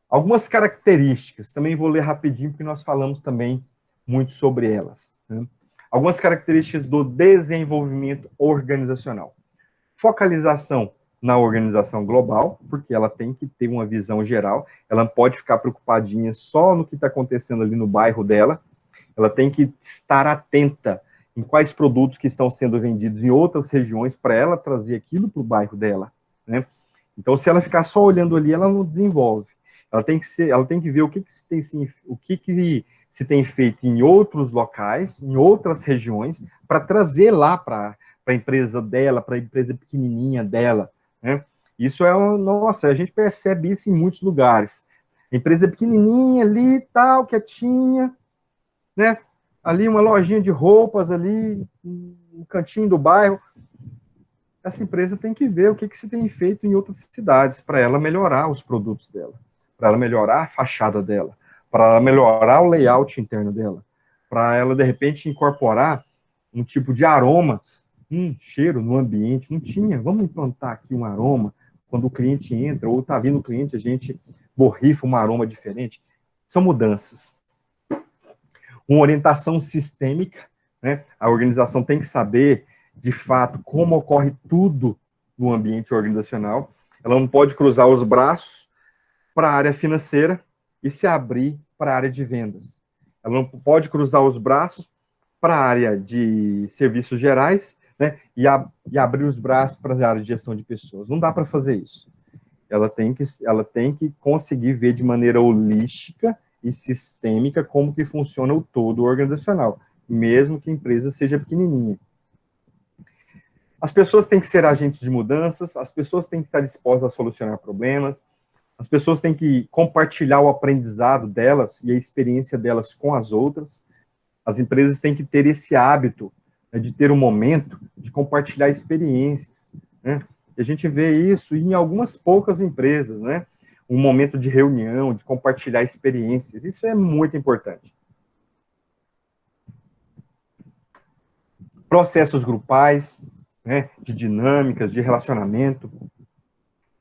Algumas características, também vou ler rapidinho, porque nós falamos também muito sobre elas, né? Algumas características do desenvolvimento organizacional. Focalização na organização global, porque ela tem que ter uma visão geral, ela não pode ficar preocupadinha só no que está acontecendo ali no bairro dela, ela tem que estar atenta em quais produtos que estão sendo vendidos em outras regiões para ela trazer aquilo para o bairro dela, né? Então, se ela ficar só olhando ali, ela não desenvolve. Ela tem que ver o que se tem feito em outros locais, em outras regiões, para trazer lá para a empresa dela, para a empresa pequenininha dela, né? Isso nossa, a gente percebe isso em muitos lugares. Empresa pequenininha ali, tal, quietinha, né? Ali uma lojinha de roupas ali, no cantinho do bairro. Essa empresa tem que ver o que se tem feito em outras cidades para ela melhorar os produtos dela, para ela melhorar a fachada dela, para ela melhorar o layout interno dela, para ela, de repente, incorporar um tipo de aroma, cheiro no ambiente. Não tinha, vamos implantar aqui um aroma, quando o cliente entra, ou está vindo o cliente, a gente borrifa um aroma diferente. São mudanças. Uma orientação sistêmica, né? A organização tem que saber, de fato, como ocorre tudo no ambiente organizacional. Ela não pode cruzar os braços para a área financeira e se abrir para a área de vendas. Ela não pode cruzar os braços para a área de serviços gerais, né, e abrir os braços para a área de gestão de pessoas. Não dá para fazer isso. Ela tem que conseguir ver de maneira holística e sistêmica como que funciona o todo organizacional, mesmo que a empresa seja pequenininha. As pessoas têm que ser agentes de mudanças, as pessoas têm que estar dispostas a solucionar problemas, as pessoas têm que compartilhar o aprendizado delas e a experiência delas com as outras. As empresas têm que ter esse hábito, né, de ter um momento de compartilhar experiências, né? E a gente vê isso em algumas poucas empresas, né? Um momento de reunião, de compartilhar experiências. Isso é muito importante. Processos grupais, né, de dinâmicas, de relacionamento.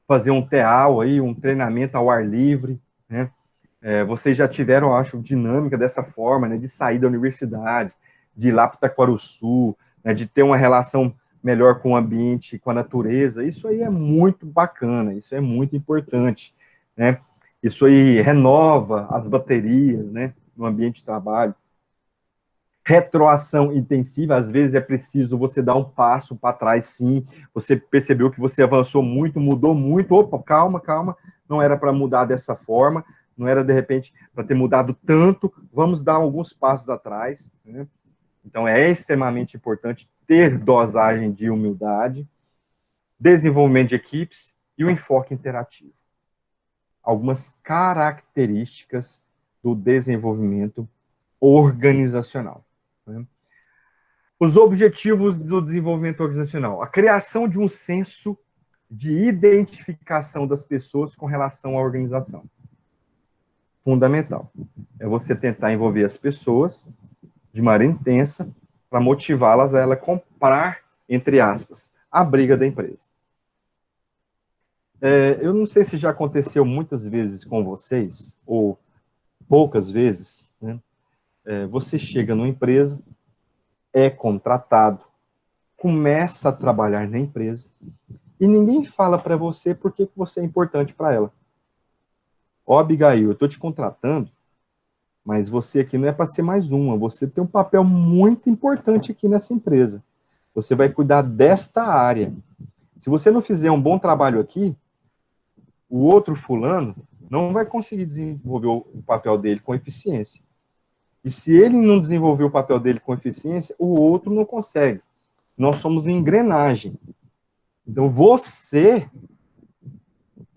Fazer um TEAL aí, um treinamento ao ar livre, né? Vocês já tiveram, acho, dinâmica dessa forma, né, de sair da universidade, de ir lá para Itaquaruçu, né, de ter uma relação melhor com o ambiente, com a natureza. Isso aí é muito bacana, isso é muito importante, né? Isso aí renova as baterias, né, no ambiente de trabalho. Retroação intensiva, às vezes é preciso você dar um passo para trás, sim. Você percebeu que você avançou muito, mudou muito. Opa, calma, não era para mudar dessa forma, não era, de repente, para ter mudado tanto, vamos dar alguns passos atrás, né? Então, é extremamente importante ter dosagem de humildade, desenvolvimento de equipes e o enfoque interativo. Algumas características do desenvolvimento organizacional, né? Os objetivos do desenvolvimento organizacional. A criação de um senso de identificação das pessoas com relação à organização. Fundamental. É você tentar envolver as pessoas de maneira intensa para motivá-las a ela comprar, entre aspas, a briga da empresa. Eu não sei se já aconteceu muitas vezes com vocês, ou poucas vezes, né? Você chega numa empresa, é contratado, começa a trabalhar na empresa, e ninguém fala para você por que você é importante para ela. Ó, Abigail, eu estou te contratando, mas você aqui não é para ser mais uma, você tem um papel muito importante aqui nessa empresa. Você vai cuidar desta área. Se você não fizer um bom trabalho aqui, o outro fulano não vai conseguir desenvolver o papel dele com eficiência. E se ele não desenvolver o papel dele com eficiência, o outro não consegue. Nós somos engrenagem. Então, você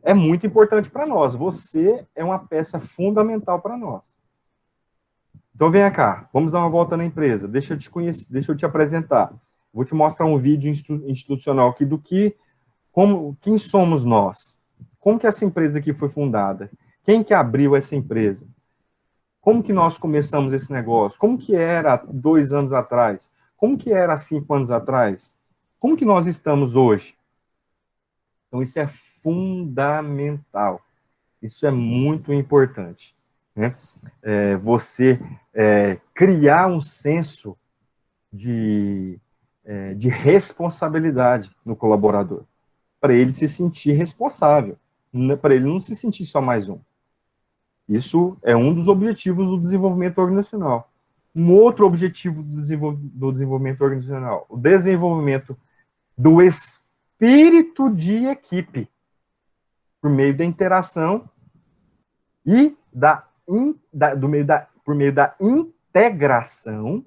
é muito importante para nós. Você é uma peça fundamental para nós. Então, venha cá. Vamos dar uma volta na empresa. Deixa eu te conhecer, deixa eu te apresentar. Vou te mostrar um vídeo institucional aqui quem somos nós. Como que essa empresa aqui foi fundada? Quem que abriu essa empresa? Como que nós começamos esse negócio? Como que era 2 anos atrás? Como que era 5 anos atrás? Como que nós estamos hoje? Então, isso é fundamental. Isso é muito importante, né? Você criar um senso de responsabilidade no colaborador, para ele se sentir responsável, para ele não se sentir só mais um. Isso é um dos objetivos do desenvolvimento organizacional. Um outro objetivo do desenvolvimento organizacional, o desenvolvimento do espírito de equipe, por meio da interação e por meio da integração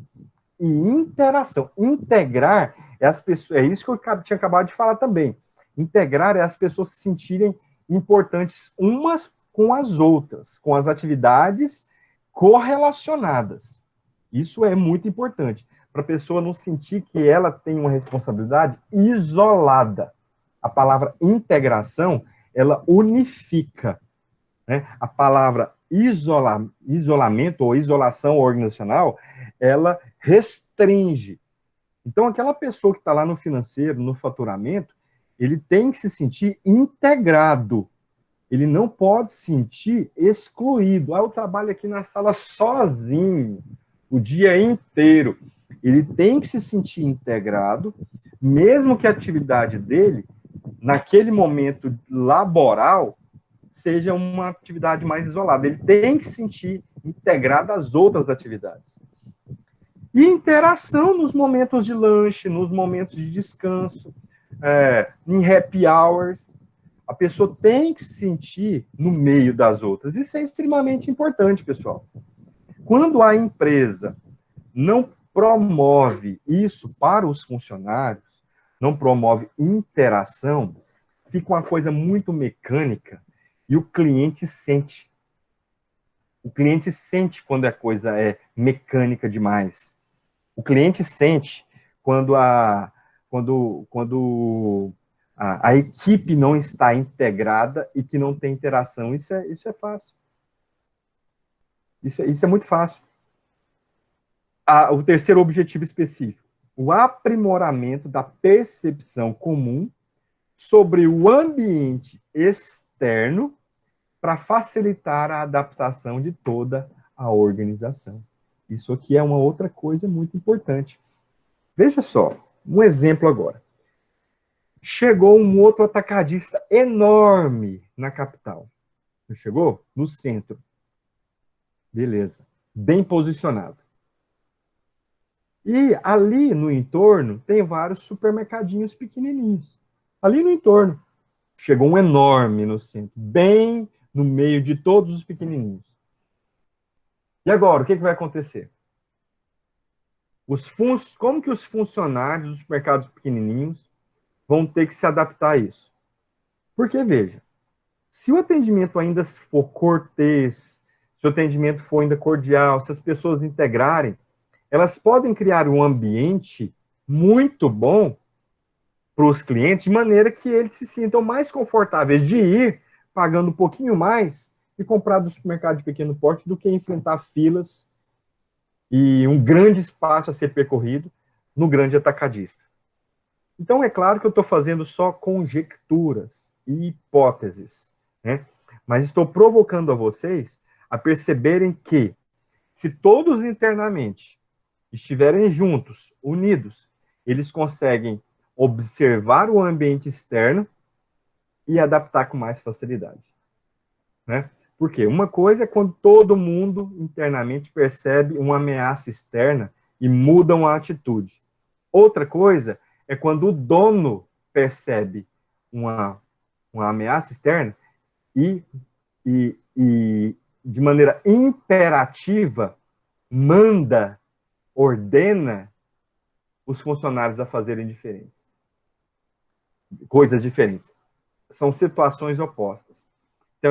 e interação. Integrar é as pessoas, é isso que eu tinha acabado de falar também. Integrar é as pessoas se sentirem importantes umas com as outras, com as atividades correlacionadas. Isso é muito importante, para a pessoa não sentir que ela tem uma responsabilidade isolada. A palavra integração, ela unifica, né? A palavra isolamento ou isolação organizacional, ela restringe. Então, aquela pessoa que está lá no financeiro, no faturamento, ele tem que se sentir integrado. Ele não pode se sentir excluído. Eu trabalho aqui na sala sozinho, o dia inteiro. Ele tem que se sentir integrado, mesmo que a atividade dele, naquele momento laboral, seja uma atividade mais isolada. Ele tem que se sentir integrado às outras atividades. E interação nos momentos de lanche, nos momentos de descanso, em happy hours. A pessoa tem que se sentir no meio das outras. Isso é extremamente importante, pessoal. Quando a empresa não promove isso para os funcionários, não promove interação, fica uma coisa muito mecânica e o cliente sente. O cliente sente quando a coisa é mecânica demais. O cliente sente quando a equipe não está integrada e que não tem interação. Isso é fácil. Isso é muito fácil. O terceiro objetivo específico, o aprimoramento da percepção comum sobre o ambiente externo para facilitar a adaptação de toda a organização. Isso aqui é uma outra coisa muito importante. Veja só, um exemplo agora. Chegou um outro atacadista enorme na capital. Não chegou? No centro. Beleza. Bem posicionado. E ali no entorno tem vários supermercadinhos pequenininhos. Ali no entorno. Chegou um enorme no centro, bem no meio de todos os pequenininhos. E agora, o que vai acontecer? Como que os funcionários dos mercados pequenininhos vão ter que se adaptar a isso? Porque, veja, se o atendimento ainda for cortês, se o atendimento for ainda cordial, se as pessoas integrarem, elas podem criar um ambiente muito bom para os clientes, de maneira que eles se sintam mais confortáveis de ir pagando um pouquinho mais e comprar do supermercado de pequeno porte do que enfrentar filas e um grande espaço a ser percorrido no grande atacadista. Então, é claro que eu estou fazendo só conjecturas e hipóteses, né? Mas estou provocando a vocês a perceberem que, se todos internamente estiverem juntos, unidos, eles conseguem observar o ambiente externo e adaptar com mais facilidade, né? Porque uma coisa é quando todo mundo internamente percebe uma ameaça externa e mudam a atitude. Outra coisa é quando o dono percebe uma ameaça externa e de maneira imperativa manda, ordena os funcionários a fazerem coisas diferentes. São situações opostas. Então,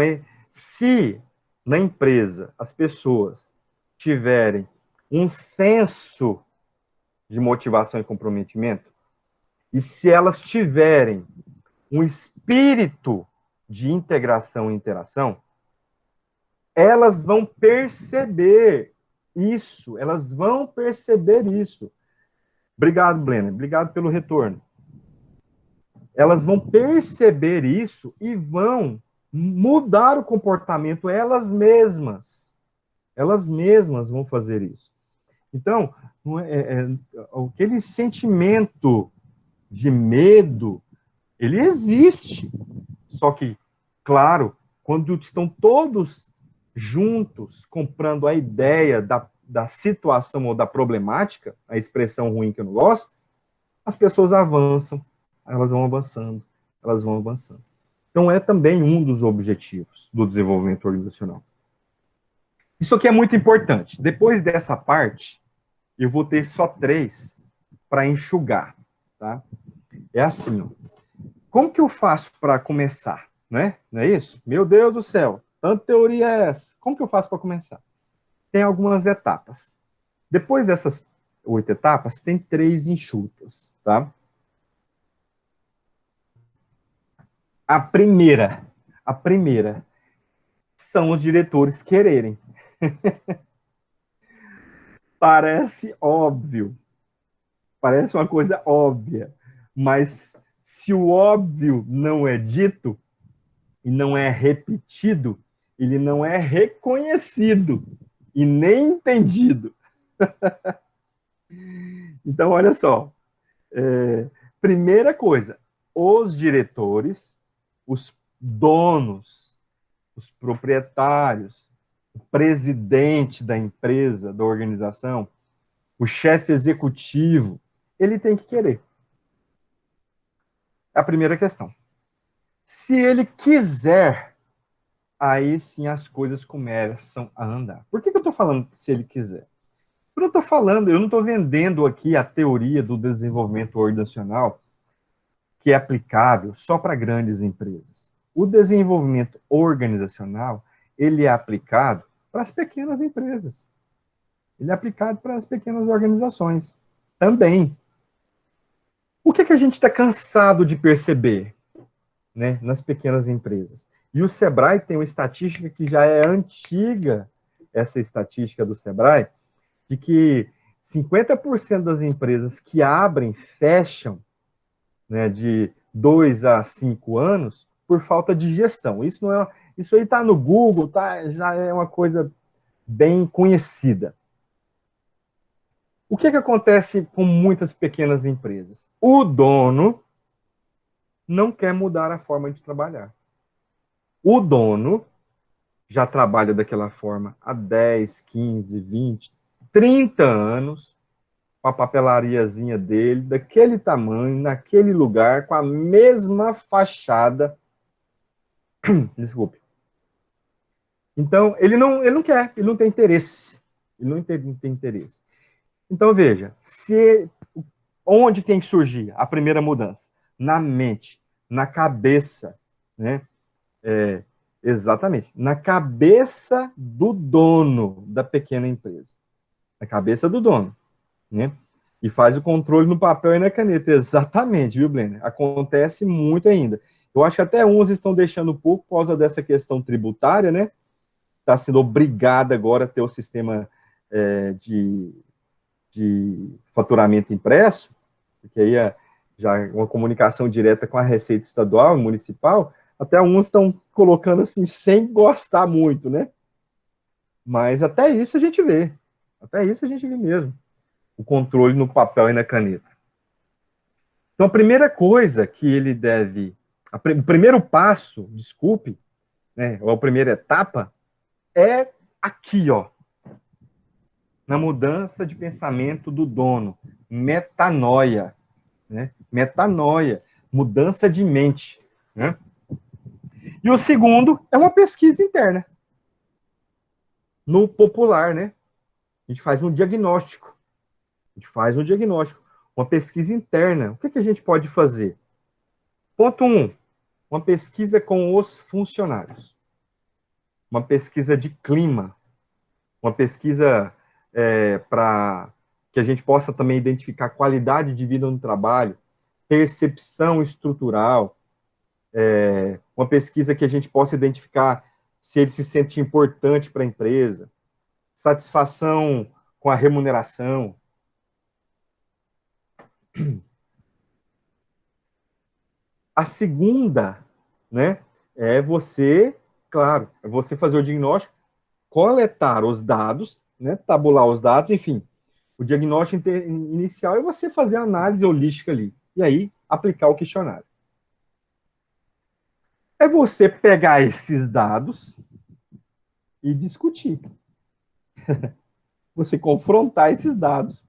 se na empresa as pessoas tiverem um senso de motivação e comprometimento, e se elas tiverem um espírito de integração e interação, elas vão perceber isso, Obrigado, Blena, obrigado pelo retorno. elas vão perceber isso e vão mudar o comportamento elas mesmas. Elas mesmas vão fazer isso. Então, aquele sentimento de medo, ele existe. Só que, claro, quando estão todos juntos comprando a ideia da situação ou da problemática, a expressão ruim que eu não gosto, as pessoas avançam, elas vão avançando, elas vão avançando. Então, é também um dos objetivos do desenvolvimento organizacional. Isso aqui é muito importante. Depois dessa parte, eu vou ter só 3 para enxugar, tá? É assim, ó. Como que eu faço para começar, né? Não é isso? Meu Deus do céu, tanta teoria é essa? Como que eu faço para começar? Tem algumas etapas. Depois dessas 8 etapas, tem 3 enxutas, tá? A primeira são os diretores quererem. Parece óbvio, parece uma coisa óbvia, mas se o óbvio não é dito e não é repetido, ele não é reconhecido e nem entendido. Então, olha só. Primeira coisa, os diretores, os donos, os proprietários, o presidente da empresa, da organização, o chefe executivo, ele tem que querer. É a primeira questão. Se ele quiser, aí sim as coisas começam a andar. Por que eu estou falando se ele quiser? Eu não estou falando, eu não estou vendendo aqui a teoria do desenvolvimento organizacional que é aplicável só para grandes empresas. O desenvolvimento organizacional, ele é aplicado para as pequenas empresas. Ele é aplicado para as pequenas organizações também. O que a gente está cansado de perceber, né, nas pequenas empresas? E o Sebrae tem uma estatística que já é antiga, essa estatística do Sebrae, de que 50% das empresas que abrem, fecham, né, de 2 a 5 anos, por falta de gestão. Isso não é, isso aí está no Google, tá, já é uma coisa bem conhecida. O que acontece com muitas pequenas empresas? O dono não quer mudar a forma de trabalhar. O dono já trabalha daquela forma há 10, 15, 20, 30 anos, com a papelariazinha dele, daquele tamanho, naquele lugar, com a mesma fachada. Desculpe. Então, ele não quer, ele não tem interesse. Ele não tem interesse. Então, veja, onde tem que surgir a primeira mudança? Na mente, na cabeça, né? Exatamente. Na cabeça do dono da pequena empresa. Na cabeça do dono, né? E faz o controle no papel e na caneta. Exatamente, viu, Blenner? Acontece muito ainda. Eu acho que até uns estão deixando um pouco por causa dessa questão tributária, né? Está sendo obrigada agora a ter o sistema de faturamento impresso, porque aí já uma comunicação direta com a Receita Estadual e Municipal, até uns estão colocando assim, sem gostar muito, né? Mas até isso a gente vê. Até isso a gente vê mesmo. O controle no papel e na caneta. Então, a primeira coisa que ele deve... O primeiro passo, desculpe, né, ou a primeira etapa, é aqui, ó, na mudança de pensamento do dono. Metanoia. Né? Metanoia, mudança de mente. Né? E o segundo é uma pesquisa interna. No popular, né? A gente faz um diagnóstico. Uma pesquisa interna. O que a gente pode fazer? Ponto 1. Uma pesquisa com os funcionários. Uma pesquisa de clima. Uma pesquisa para que a gente possa também identificar qualidade de vida no trabalho, percepção estrutural, uma pesquisa que a gente possa identificar se ele se sente importante para a empresa, satisfação com a remuneração. A segunda, né, é você, claro, é você fazer o diagnóstico, coletar os dados, né, tabular os dados, enfim. O diagnóstico inicial é você fazer a análise holística ali, e aí aplicar o questionário. É você pegar esses dados e discutir. Você confrontar esses dados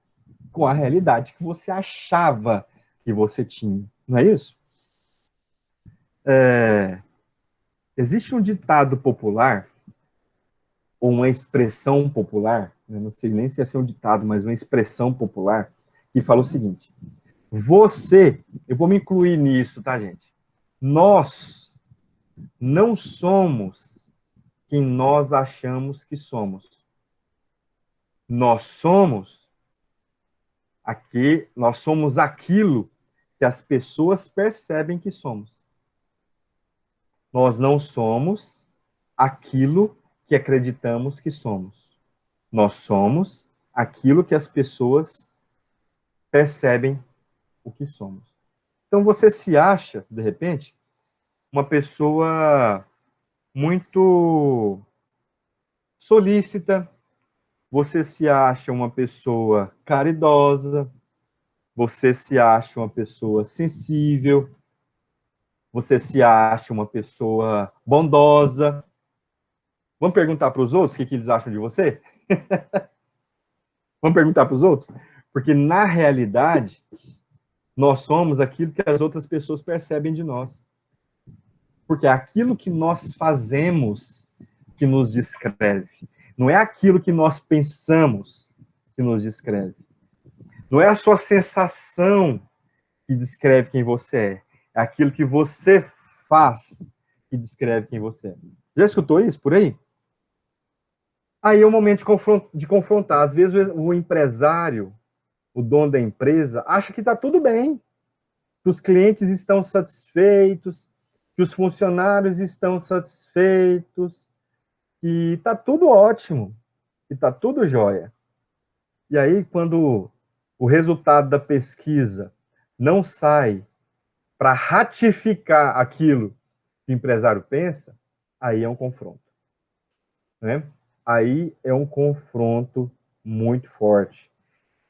com a realidade que você achava que você tinha, não é isso? Existe um ditado popular, ou uma expressão popular, eu não sei nem se é um ditado, mas uma expressão popular, que fala o seguinte: você, eu vou me incluir nisso, tá, gente? Nós não somos quem nós achamos que somos. Nós somos aquilo que as pessoas percebem que somos. Nós não somos aquilo que acreditamos que somos. Nós somos aquilo que as pessoas percebem o que somos. Então você se acha, de repente, uma pessoa muito solícita, você se acha uma pessoa caridosa, você se acha uma pessoa sensível, você se acha uma pessoa bondosa. Vamos perguntar para os outros o que eles acham de você? Vamos perguntar para os outros? Porque, na realidade, nós somos aquilo que as outras pessoas percebem de nós. Porque é aquilo que nós fazemos que nos descreve. Não é aquilo que nós pensamos que nos descreve. Não é a sua sensação que descreve quem você é. É aquilo que você faz que descreve quem você é. Já escutou isso por aí? Aí é o momento de confrontar. Às vezes o empresário, o dono da empresa, acha que está tudo bem, que os clientes estão satisfeitos, que os funcionários estão satisfeitos, que está tudo ótimo, que está tudo jóia. E aí, quando o resultado da pesquisa não sai para ratificar aquilo que o empresário pensa, aí é um confronto, né? Aí é um confronto muito forte.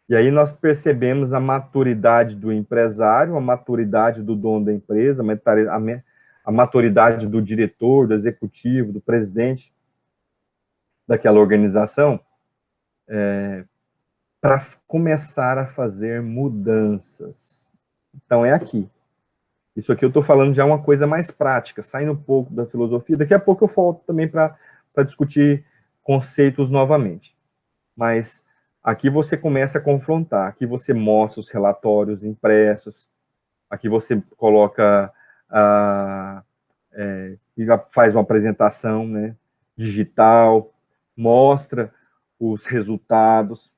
E aí nós percebemos a maturidade do empresário, a maturidade do dono da empresa, a maturidade do diretor, do executivo, do presidente daquela organização, para começar a fazer mudanças. Então é aqui. Isso aqui eu estou falando já uma coisa mais prática, saindo um pouco da filosofia. Daqui a pouco eu volto também para discutir conceitos novamente. Mas aqui você começa a confrontar, aqui você mostra os relatórios impressos, aqui você coloca, e faz uma apresentação, né, digital, mostra os resultados.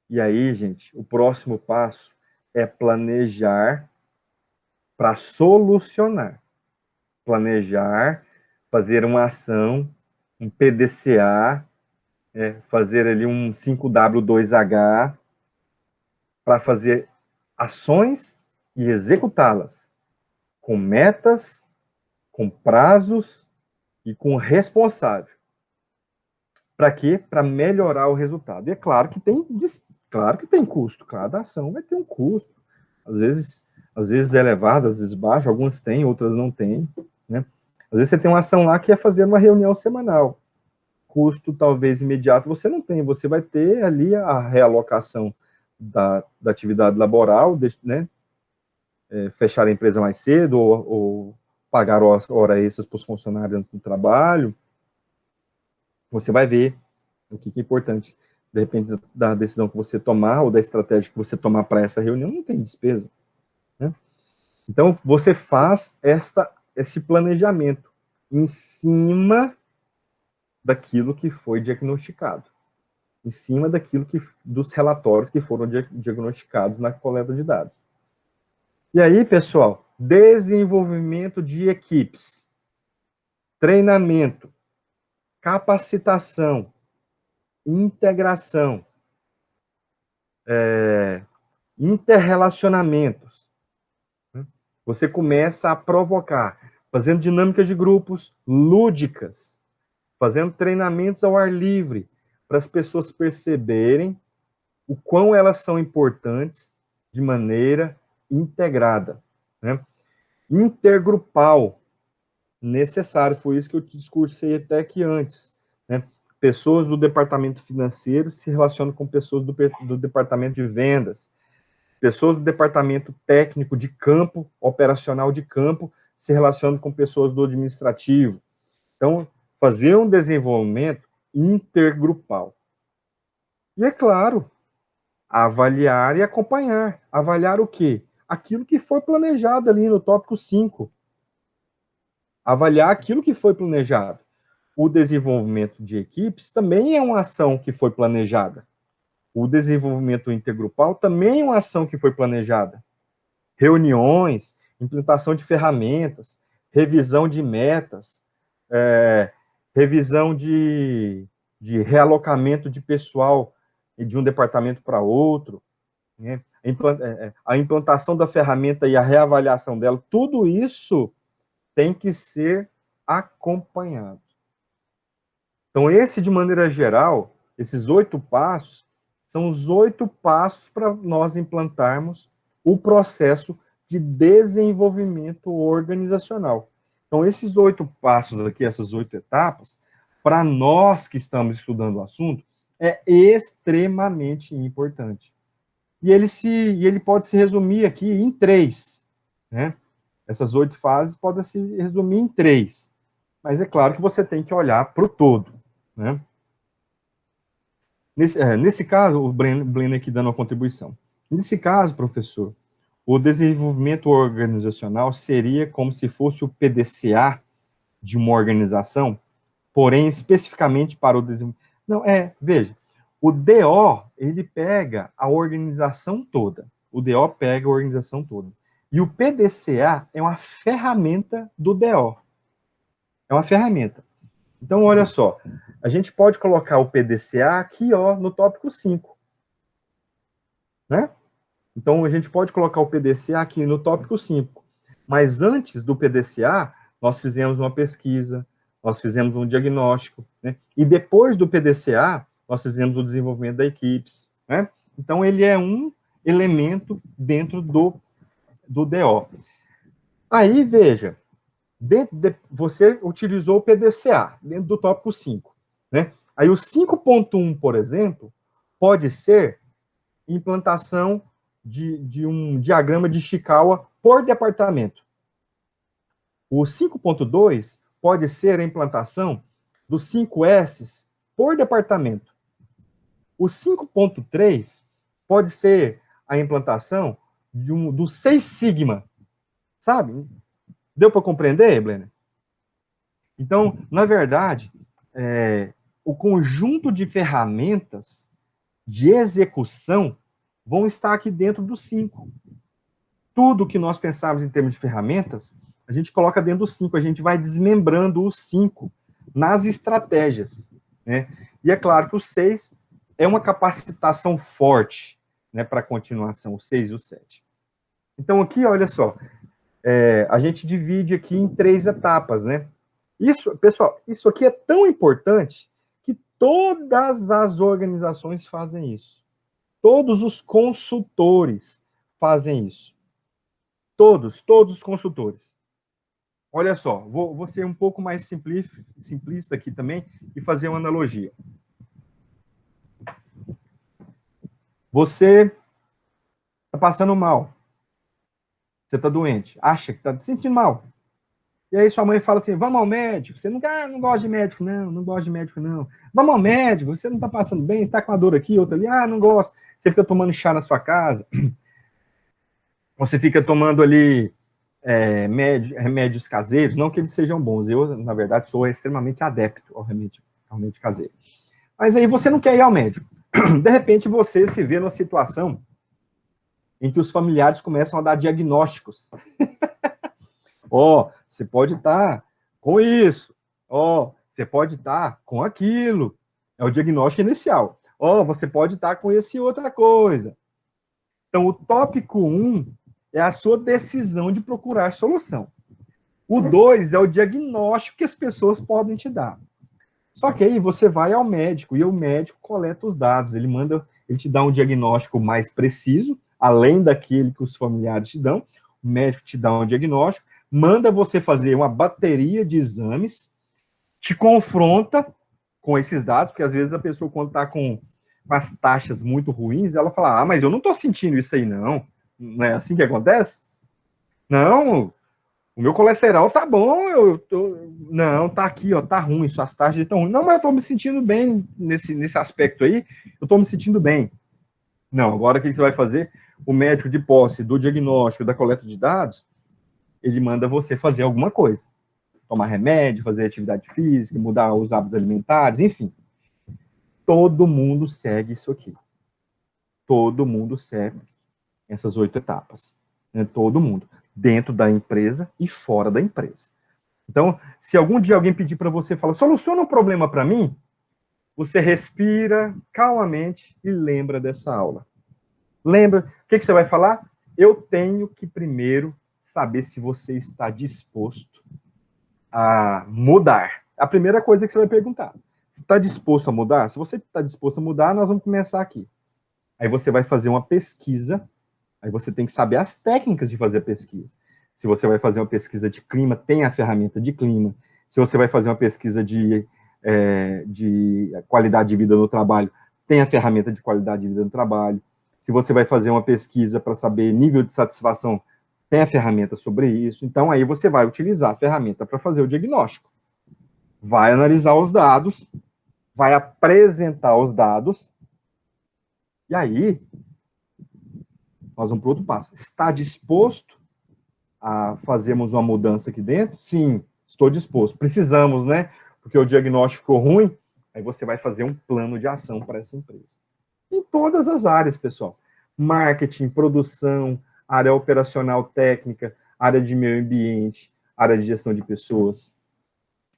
E aí, gente, o próximo passo é planejar para solucionar. Planejar, fazer uma ação, um PDCA, fazer ali um 5W2H, para fazer ações e executá-las, com metas, com prazos e com responsável. Para quê? Para melhorar o resultado. E é claro que tem custo, cada ação vai ter um custo. Às vezes é elevado, às vezes baixo, algumas têm, outras não têm, né? Às vezes você tem uma ação lá que é fazer uma reunião semanal. Custo talvez imediato você não tem, você vai ter ali a realocação da atividade laboral, né? Fechar a empresa mais cedo ou pagar hora extras para os funcionários antes do trabalho. Você vai ver o que é importante. De repente, da decisão que você tomar ou da estratégia que você tomar para essa reunião, não tem despesa, né? Então, você faz esse planejamento em cima daquilo que foi diagnosticado, em cima dos relatórios que foram diagnosticados na coleta de dados. E aí, pessoal, desenvolvimento de equipes, treinamento, capacitação, integração, interrelacionamentos. Você começa a provocar, fazendo dinâmicas de grupos lúdicas, fazendo treinamentos ao ar livre, para as pessoas perceberem o quão elas são importantes de maneira integrada, né? Intergrupal, necessário, foi isso que eu discursei até aqui antes, né? Pessoas do departamento financeiro se relacionam com pessoas do departamento de vendas, pessoas do departamento técnico de campo, operacional de campo, se relacionam com pessoas do administrativo. Então, fazer um desenvolvimento intergrupal. E, é claro, avaliar e acompanhar. Avaliar o quê? Aquilo que foi planejado ali no tópico 5. Avaliar aquilo que foi planejado. O desenvolvimento de equipes também é uma ação que foi planejada. O desenvolvimento intergrupal também é uma ação que foi planejada. Reuniões, implementação de ferramentas, revisão de metas, revisão de realocamento de pessoal de um departamento para outro, né? A implantação da ferramenta e a reavaliação dela, tudo isso tem que ser acompanhado. Então, de maneira geral, esses 8 passos, são os 8 passos para nós implantarmos o processo de desenvolvimento organizacional. Então, esses 8 passos aqui, essas 8 etapas, para nós que estamos estudando o assunto, é extremamente importante. E ele pode se resumir aqui em 3, né? Essas 8 fases podem se resumir em 3. Mas é claro que você tem que olhar para o todo, né? Nesse caso, o Breno aqui dando uma contribuição. Nesse caso, professor, o desenvolvimento organizacional seria como se fosse o PDCA de uma organização, porém, especificamente para o desenvolvimento. Não, veja, o DO, ele pega a organização toda. O DO pega a organização toda. E o PDCA é uma ferramenta do DO. É uma ferramenta. Então, olha só, a gente pode colocar o PDCA aqui, ó, no tópico 5. Né? Então, a gente pode colocar o PDCA aqui no tópico 5. Mas antes do PDCA, nós fizemos uma pesquisa, nós fizemos um diagnóstico, né? E depois do PDCA, nós fizemos o desenvolvimento da equipes, né? Então, ele é um elemento dentro do DO. Aí, veja, você utilizou o PDCA dentro do tópico 5, né? Aí o 5.1, por exemplo, pode ser implantação de um diagrama de Ishikawa por departamento. O 5.2 pode ser a implantação dos 5 S's por departamento. O 5.3 pode ser a implantação do 6 Sigma, sabe? Deu para compreender, Blena? Então, na verdade, o conjunto de ferramentas de execução vão estar aqui dentro do 5. Tudo que nós pensarmos em termos de ferramentas, a gente coloca dentro do 5, a gente vai desmembrando o 5 nas estratégias, né? E é claro que o 6 é uma capacitação forte, né, para a continuação, o 6 e o 7. Então, aqui, olha só, a gente divide aqui em 3 etapas, né? Pessoal, isso aqui é tão importante que todas as organizações fazem isso. Todos os consultores fazem isso. Todos os consultores. Olha só, vou ser um pouco mais simplista aqui também e fazer uma analogia. Você está passando mal. Você está doente. Acha que está se sentindo mal. E aí sua mãe fala assim, vamos ao médico. Você não gosta de médico, não gosta de médico, não. Vamos ao médico, você não está passando bem, você está com uma dor aqui, outra ali, não gosto. Você fica tomando chá na sua casa. Você fica tomando ali remédios caseiros, não que eles sejam bons. Eu, na verdade, sou extremamente adepto ao remédio caseiro. Mas aí você não quer ir ao médico. De repente, você se vê numa situação em que os familiares começam a dar diagnósticos. Você pode estar com isso. Você pode estar com aquilo. É o diagnóstico inicial. Você pode estar com esse outra coisa. Então, o tópico 1 é a sua decisão de procurar solução. O 2 é o diagnóstico que as pessoas podem te dar. Só que aí você vai ao médico e o médico coleta os dados, ele te dá um diagnóstico mais preciso, além daquele que os familiares te dão. O médico te dá um diagnóstico, manda você fazer uma bateria de exames, te confronta com esses dados, porque às vezes a pessoa, quando está com as taxas muito ruins, ela fala, mas eu não estou sentindo isso aí, não. Não é assim que acontece? Não, o meu colesterol tá bom, não, tá aqui, ó, tá ruim, suas taxas estão ruins. Não, mas eu tô me sentindo bem nesse aspecto aí, eu tô me sentindo bem. Não, agora o que você vai fazer? O médico de posse do diagnóstico, da coleta de dados, ele manda você fazer alguma coisa. Tomar remédio, fazer atividade física, mudar os hábitos alimentares, enfim. Todo mundo segue isso aqui. Todo mundo segue essas 8 etapas. Né? Todo mundo. Dentro da empresa e fora da empresa. Então, se algum dia alguém pedir para você falar, soluciona um problema para mim, você respira calmamente e lembra dessa aula. Lembra, o que você vai falar? Eu tenho que primeiro saber se você está disposto a mudar. A primeira coisa que você vai perguntar. Você está disposto a mudar? Se você está disposto a mudar, nós vamos começar aqui. Aí você vai fazer uma pesquisa. Aí você tem que saber as técnicas de fazer a pesquisa. Se você vai fazer uma pesquisa de clima, tem a ferramenta de clima. Se você vai fazer uma pesquisa de qualidade de vida no trabalho, tem a ferramenta de qualidade de vida no trabalho. Se você vai fazer uma pesquisa para saber nível de satisfação, tem a ferramenta sobre isso. Então, aí você vai utilizar a ferramenta para fazer o diagnóstico. Vai analisar os dados, vai apresentar os dados, e aí nós vamos para outro passo. Está disposto a fazermos uma mudança aqui dentro? Sim, estou disposto. Precisamos, né? Porque o diagnóstico ficou ruim, aí você vai fazer um plano de ação para essa empresa. Em todas as áreas, pessoal. Marketing, produção, área operacional técnica, área de meio ambiente, área de gestão de pessoas,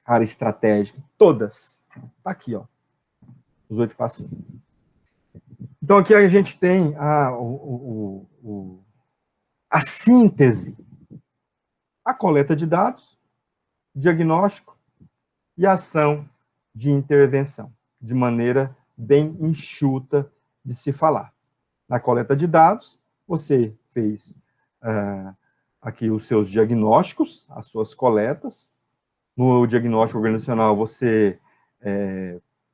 área estratégica, todas. Tá aqui, ó. Os 8 passinhos. Então, aqui a gente tem a síntese, a coleta de dados, diagnóstico e ação de intervenção, de maneira bem enxuta de se falar. Na coleta de dados, você fez aqui os seus diagnósticos, as suas coletas. No diagnóstico organizacional, você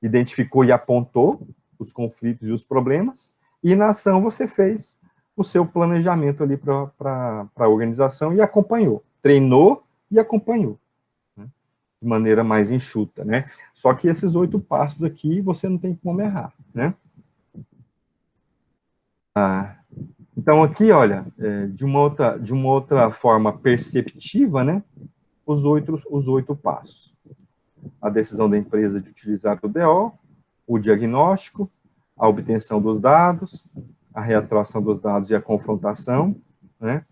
identificou e apontou os conflitos e os problemas, e na ação você fez o seu planejamento ali para a organização e acompanhou, treinou e acompanhou, né? De maneira mais enxuta, né? Só que esses 8 passos aqui, você não tem como errar, né? Então aqui, olha, de uma outra forma perceptiva, né? Os 8 passos. A decisão da empresa de utilizar o DO, o diagnóstico, a obtenção dos dados, a reatração dos dados e a confrontação, né?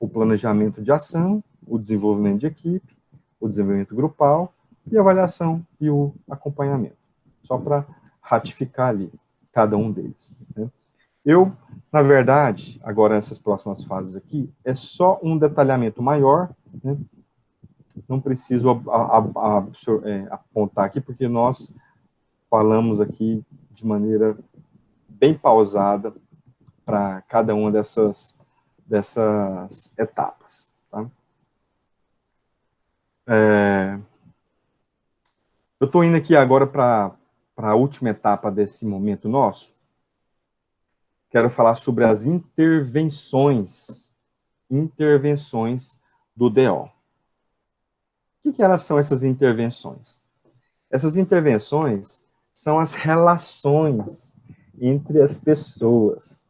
O planejamento de ação, o desenvolvimento de equipe, o desenvolvimento grupal e a avaliação e o acompanhamento. Só para ratificar ali cada um deles, né? Eu, na verdade, agora nessas próximas fases aqui, é só um detalhamento maior, né? Não preciso apontar aqui, porque nós falamos aqui de maneira bem pausada para cada uma dessas etapas. Tá? Eu estou indo aqui agora para a última etapa desse momento nosso. Quero falar sobre as intervenções do DO. O que elas são, essas intervenções? Essas intervenções são as relações entre as pessoas.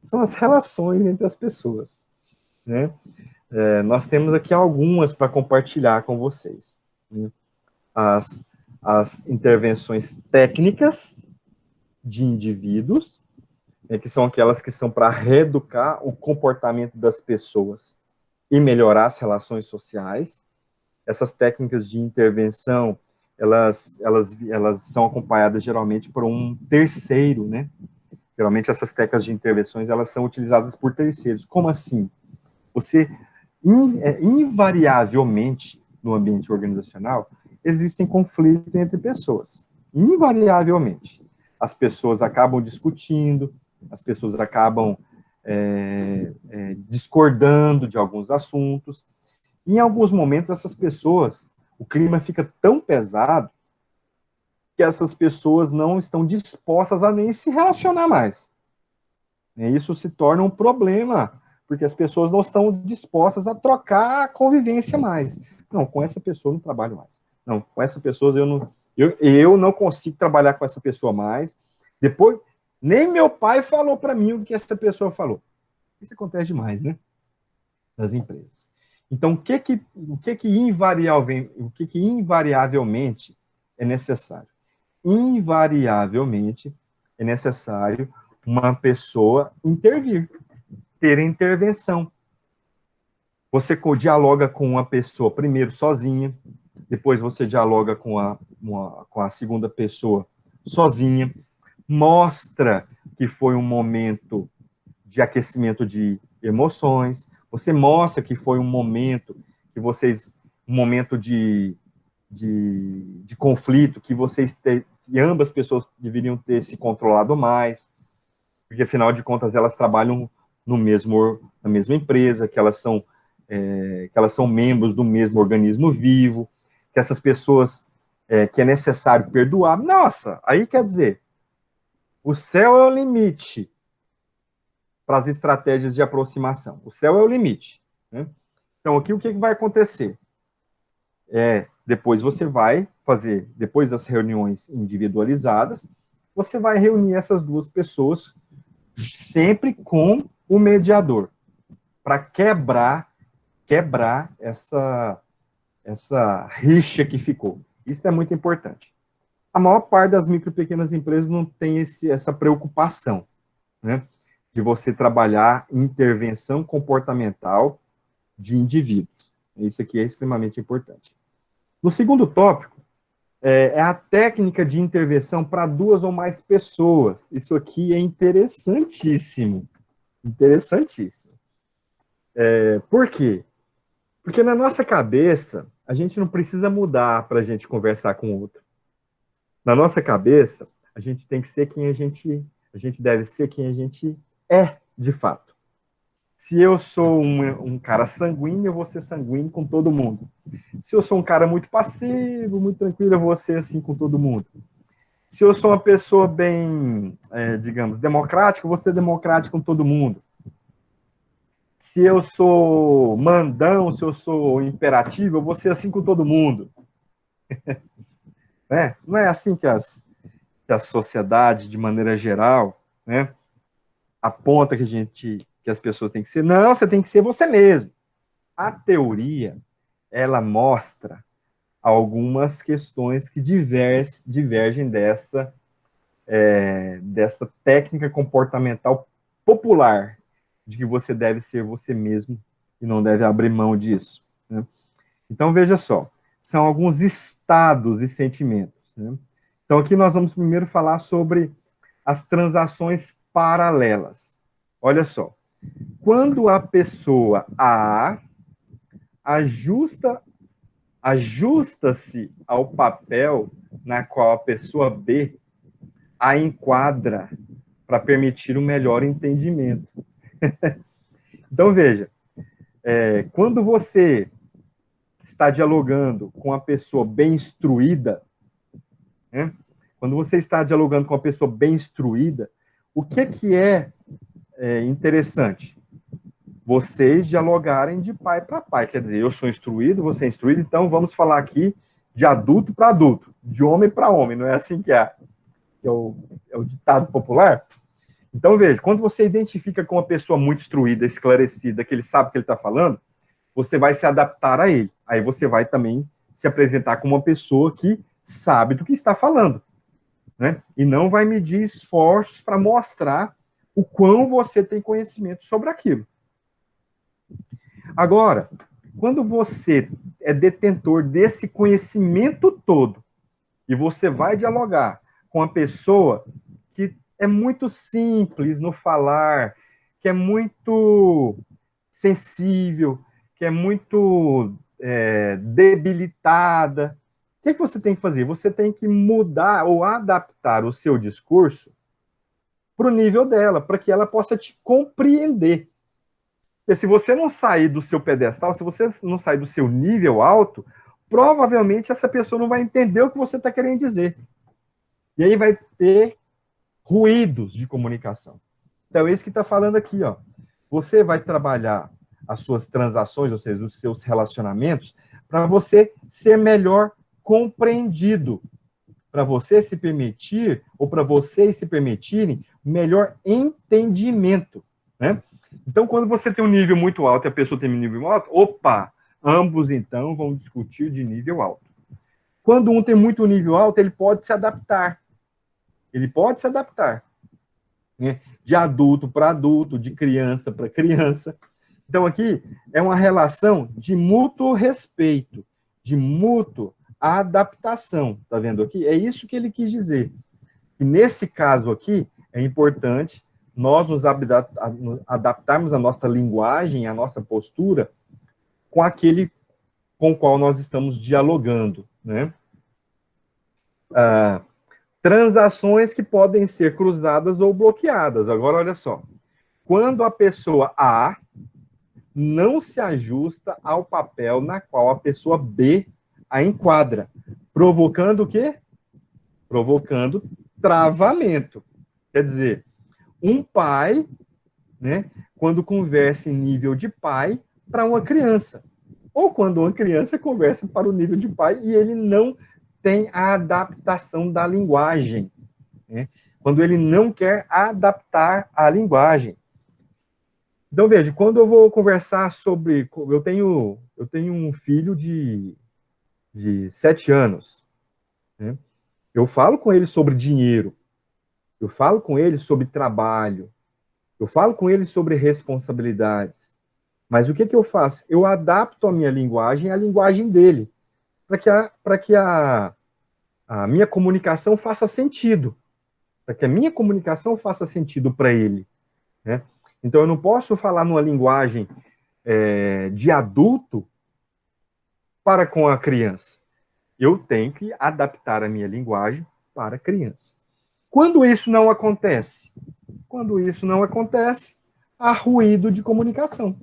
São as relações entre as pessoas, né? Nós temos aqui algumas para compartilhar com vocês, né? As intervenções técnicas de indivíduos, né, que são aquelas que são para reeducar o comportamento das pessoas e melhorar as relações sociais. Essas técnicas de intervenção, elas são acompanhadas geralmente por um terceiro, né? Geralmente essas técnicas de intervenções, elas são utilizadas por terceiros. Como assim? Você, invariavelmente, no ambiente organizacional, existem conflitos entre pessoas. Invariavelmente. As pessoas acabam discutindo, as pessoas acabam discordando de alguns assuntos. E, em alguns momentos, essas pessoas, o clima fica tão pesado que essas pessoas não estão dispostas a nem se relacionar mais. E isso se torna um problema, porque as pessoas não estão dispostas a trocar a convivência mais. Não, com essa pessoa eu não trabalho mais. Não, com essa pessoa eu não consigo trabalhar com essa pessoa mais. Depois, nem meu pai falou para mim o que essa pessoa falou. Isso acontece demais, né? Nas empresas. Então, o que invariavelmente é necessário? Invariavelmente é necessário uma pessoa intervir, ter intervenção. Você dialoga com uma pessoa, primeiro sozinha, depois você dialoga com a segunda pessoa sozinha, mostra que foi um momento de aquecimento de emoções, você mostra que foi um momento que um momento de conflito, que que ambas pessoas deveriam ter se controlado mais, porque afinal de contas elas trabalham na mesma empresa, que elas são membros do mesmo organismo vivo, que essas pessoas que é necessário perdoar. Nossa, aí quer dizer, o céu é o limite para as estratégias de aproximação. O céu é o limite. Né? Então, aqui o que vai acontecer? Depois você vai fazer, depois das reuniões individualizadas, você vai reunir essas duas pessoas sempre com o mediador, para quebrar essa rixa que ficou. Isso é muito importante. A maior parte das micro e pequenas empresas não tem essa preocupação, né, de você trabalhar intervenção comportamental de indivíduos. Isso aqui é extremamente importante. No segundo tópico, é a técnica de intervenção para duas ou mais pessoas. Isso aqui é interessantíssimo. Interessantíssimo. Por quê? Porque na nossa cabeça, a gente não precisa mudar para a gente conversar com o outro. Na nossa cabeça, a gente tem que ser quem a gente deve ser quem a gente é, de fato. Se eu sou um cara sanguíneo, eu vou ser sanguíneo com todo mundo. Se eu sou um cara muito passivo, muito tranquilo, eu vou ser assim com todo mundo. Se eu sou uma pessoa bem, digamos, democrática, eu vou ser democrático com todo mundo. Se eu sou mandão, se eu sou imperativo, eu vou ser assim com todo mundo. Né? Não é assim que a sociedade, de maneira geral, né, aponta que as pessoas têm que ser. Não, você tem que ser você mesmo. A teoria, ela mostra algumas questões que divergem dessa técnica comportamental popular, de que você deve ser você mesmo e não deve abrir mão disso. Né? Então, veja só, são alguns estados e sentimentos. Né? Então, aqui nós vamos primeiro falar sobre as transações paralelas. Olha só, quando a pessoa A ajusta-se ao papel na qual a pessoa B a enquadra para permitir um melhor entendimento. Então, veja, quando você está dialogando com a pessoa bem instruída, né? Quando você está dialogando com uma pessoa bem instruída, o que é interessante? Vocês dialogarem de pai para pai. Quer dizer, eu sou instruído, você é instruído, então vamos falar aqui de adulto para adulto, de homem para homem, não é assim que é o ditado popular? Então, veja, quando você identifica com uma pessoa muito instruída, esclarecida, que ele sabe o que ele está falando, você vai se adaptar a ele. Aí você vai também se apresentar como uma pessoa que sabe do que está falando. Né? E não vai medir esforços para mostrar o quão você tem conhecimento sobre aquilo. Agora, quando você é detentor desse conhecimento todo e você vai dialogar com uma pessoa que é muito simples no falar, que é muito sensível, que é muito debilitada. O que você tem que fazer? Você tem que mudar ou adaptar o seu discurso para o nível dela, para que ela possa te compreender. Porque se você não sair do seu pedestal, se você não sair do seu nível alto, provavelmente essa pessoa não vai entender o que você está querendo dizer. E aí vai ter ruídos de comunicação. Então, é isso que está falando aqui, ó. Você vai trabalhar as suas transações, ou seja, os seus relacionamentos, para você ser melhor compreendido, para você se permitir, ou para vocês se permitirem, melhor entendimento, né? Então, quando você tem um nível muito alto e a pessoa tem um nível alto, opa, ambos, então, vão discutir de nível alto. Quando um tem muito nível alto, ele pode se adaptar. Ele pode se adaptar. Né? De adulto para adulto, de criança para criança. Então, aqui é uma relação de mútuo respeito, de mútuo adaptação. Tá vendo aqui? É isso que ele quis dizer. E nesse caso aqui, é importante nós nos adaptarmos a nossa linguagem, a nossa postura, com aquele com o qual nós estamos dialogando, né? Transações que podem ser cruzadas ou bloqueadas. Agora, olha só. Quando a pessoa A não se ajusta ao papel na qual a pessoa B a enquadra, provocando o quê? Provocando travamento. Quer dizer, um pai, né, quando conversa em nível de pai para uma criança, ou quando uma criança conversa para o nível de pai e ele não tem a adaptação da linguagem, né? Quando ele não quer adaptar a linguagem. Então, veja, quando eu vou conversar sobre... Eu tenho um filho de 7 anos, né? Eu falo com ele sobre dinheiro, eu falo com ele sobre trabalho, eu falo com ele sobre responsabilidades. Mas o que eu faço? Eu adapto a minha linguagem à linguagem dele, para que a minha comunicação faça sentido, para que a minha comunicação faça sentido para ele, né? Então, eu não posso falar numa linguagem de adulto para com a criança. Eu tenho que adaptar a minha linguagem para a criança. Quando isso não acontece? Quando isso não acontece, há ruído de comunicação,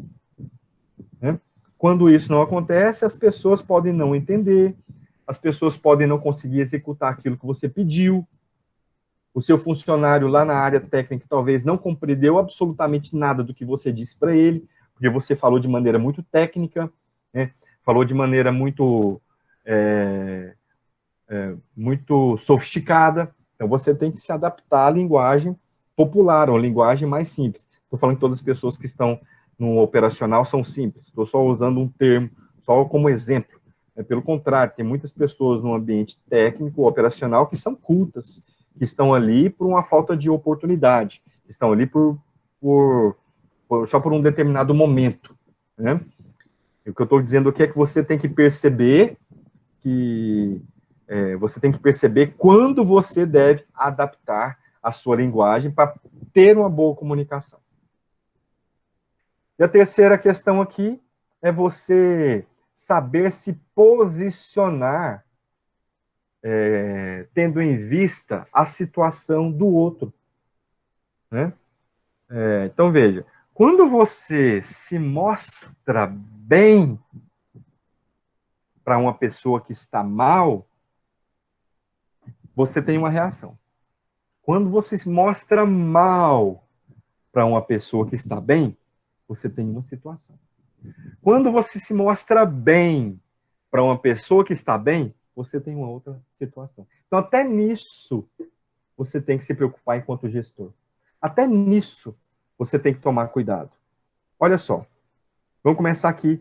né? Quando isso não acontece, as pessoas podem não entender, as pessoas podem não conseguir executar aquilo que você pediu, o seu funcionário lá na área técnica talvez não compreendeu absolutamente nada do que você disse para ele, porque você falou de maneira muito técnica, né? Falou de maneira muito, muito sofisticada. Então, você tem que se adaptar à linguagem popular, ou linguagem mais simples. Estou falando que todas as pessoas que estão no operacional são simples. Estou só usando um termo, só como exemplo. Pelo contrário, tem muitas pessoas no ambiente técnico, operacional, que são cultas, que estão ali por uma falta de oportunidade, que estão ali só por um determinado momento, né? E o que eu estou dizendo aqui é que você tem que perceber quando você deve adaptar a sua linguagem para ter uma boa comunicação. E a terceira questão aqui é você saber se posicionar tendo em vista a situação do outro, né? Então, veja, quando você se mostra bem para uma pessoa que está mal, você tem uma reação. Quando você se mostra mal para uma pessoa que está bem, você tem uma situação. Quando você se mostra bem para uma pessoa que está bem, você tem uma outra situação. Então, até nisso, você tem que se preocupar enquanto gestor. Até nisso, você tem que tomar cuidado. Olha só, vamos começar aqui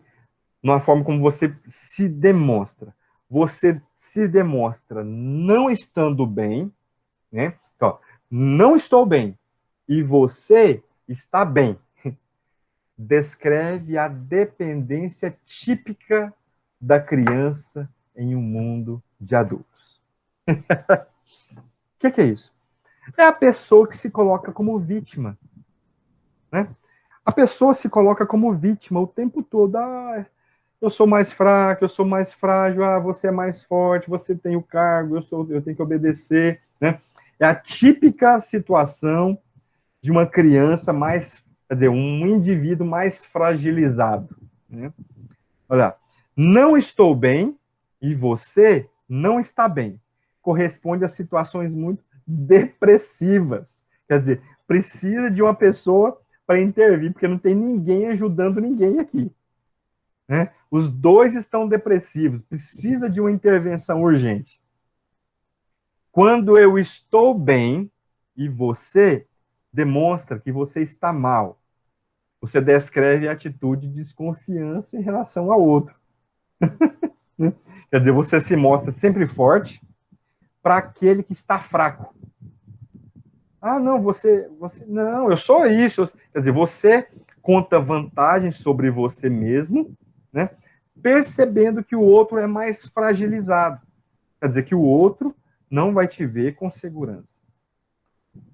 numa forma como você se demonstra. Você se demonstra não estando bem, né? Então, não estou bem e você está bem. Descreve a dependência típica da criança em um mundo de adultos. O que é isso? É a pessoa que se coloca como vítima, né? A pessoa se coloca como vítima o tempo todo. Ah, eu sou mais fraco, eu sou mais frágil, ah, você é mais forte, você tem o cargo, eu tenho que obedecer, né? É a típica situação de uma criança mais, quer dizer, um indivíduo mais fragilizado, né? Olha, não estou bem e você não está bem. Corresponde a situações muito depressivas. Quer dizer, precisa de uma pessoa para intervir, porque não tem ninguém ajudando ninguém aqui. Né? Os dois estão depressivos, precisa de uma intervenção urgente. Quando eu estou bem e você demonstra que você está mal, você descreve a atitude de desconfiança em relação ao outro. Né? Quer dizer, você se mostra sempre forte para aquele que está fraco. Ah, não, não, eu sou isso. Quer dizer, você conta vantagens sobre você mesmo, né? Percebendo que o outro é mais fragilizado. Quer dizer, que o outro não vai te ver com segurança.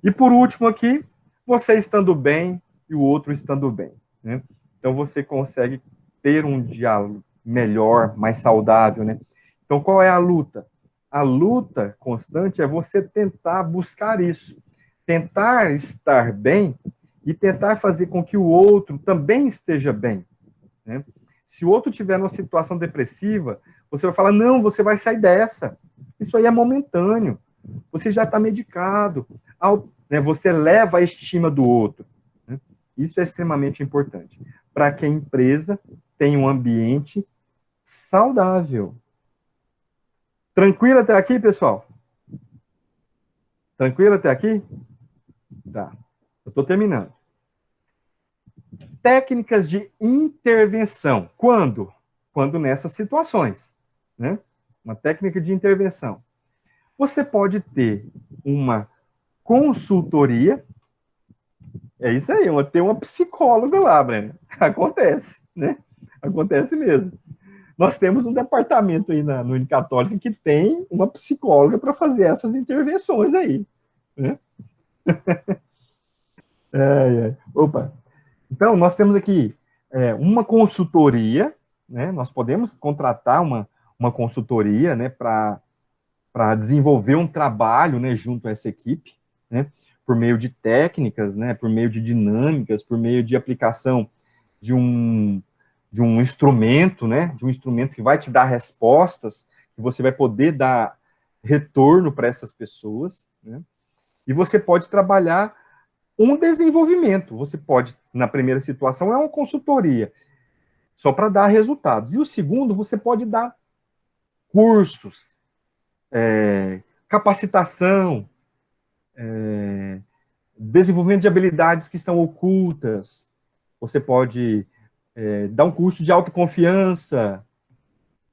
E por último aqui, você estando bem e o outro estando bem, né? Então você consegue ter um diálogo melhor, mais saudável, né? Então qual é a luta? A luta constante é você tentar buscar isso, tentar estar bem e tentar fazer com que o outro também esteja bem, né? Se o outro tiver numa situação depressiva, você vai falar, não, você vai sair dessa. Isso aí é momentâneo. Você já está medicado. Né, você leva a estima do outro. Né? Isso é extremamente importante. Para que a empresa tenha um ambiente saudável. Tranquilo até aqui, pessoal? Tranquilo até aqui? Tá. Eu estou terminando. Técnicas de intervenção. Quando? Quando nessas situações. Né? Uma técnica de intervenção. Você pode ter uma consultoria. É isso aí, ter uma psicóloga lá, Breno. Acontece, né? Acontece mesmo. Nós temos um departamento aí no Unicatólica que tem uma psicóloga para fazer essas intervenções aí. Né? Opa. Então, nós temos aqui uma consultoria, né? Nós podemos contratar uma consultoria, né, para desenvolver um trabalho, né, junto a essa equipe, né, por meio de técnicas, né, por meio de dinâmicas, por meio de aplicação de um instrumento, né, de um instrumento que vai te dar respostas, que você vai poder dar retorno para essas pessoas, né, e você pode trabalhar um desenvolvimento. Você pode, na primeira situação, é uma consultoria, só para dar resultados. E o segundo, você pode dar cursos, capacitação, desenvolvimento de habilidades que estão ocultas. Você pode dar um curso de autoconfiança.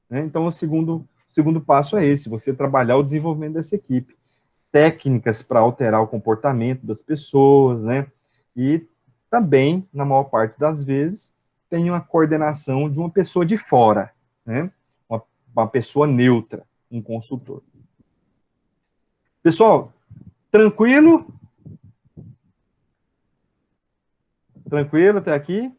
Né? Então, o segundo passo é esse, você trabalhar o desenvolvimento dessa equipe. Técnicas para alterar o comportamento das pessoas, né? E também, na maior parte das vezes, tem uma coordenação de uma pessoa de fora, né? Uma pessoa neutra, um consultor. Pessoal, tranquilo? Tranquilo até aqui?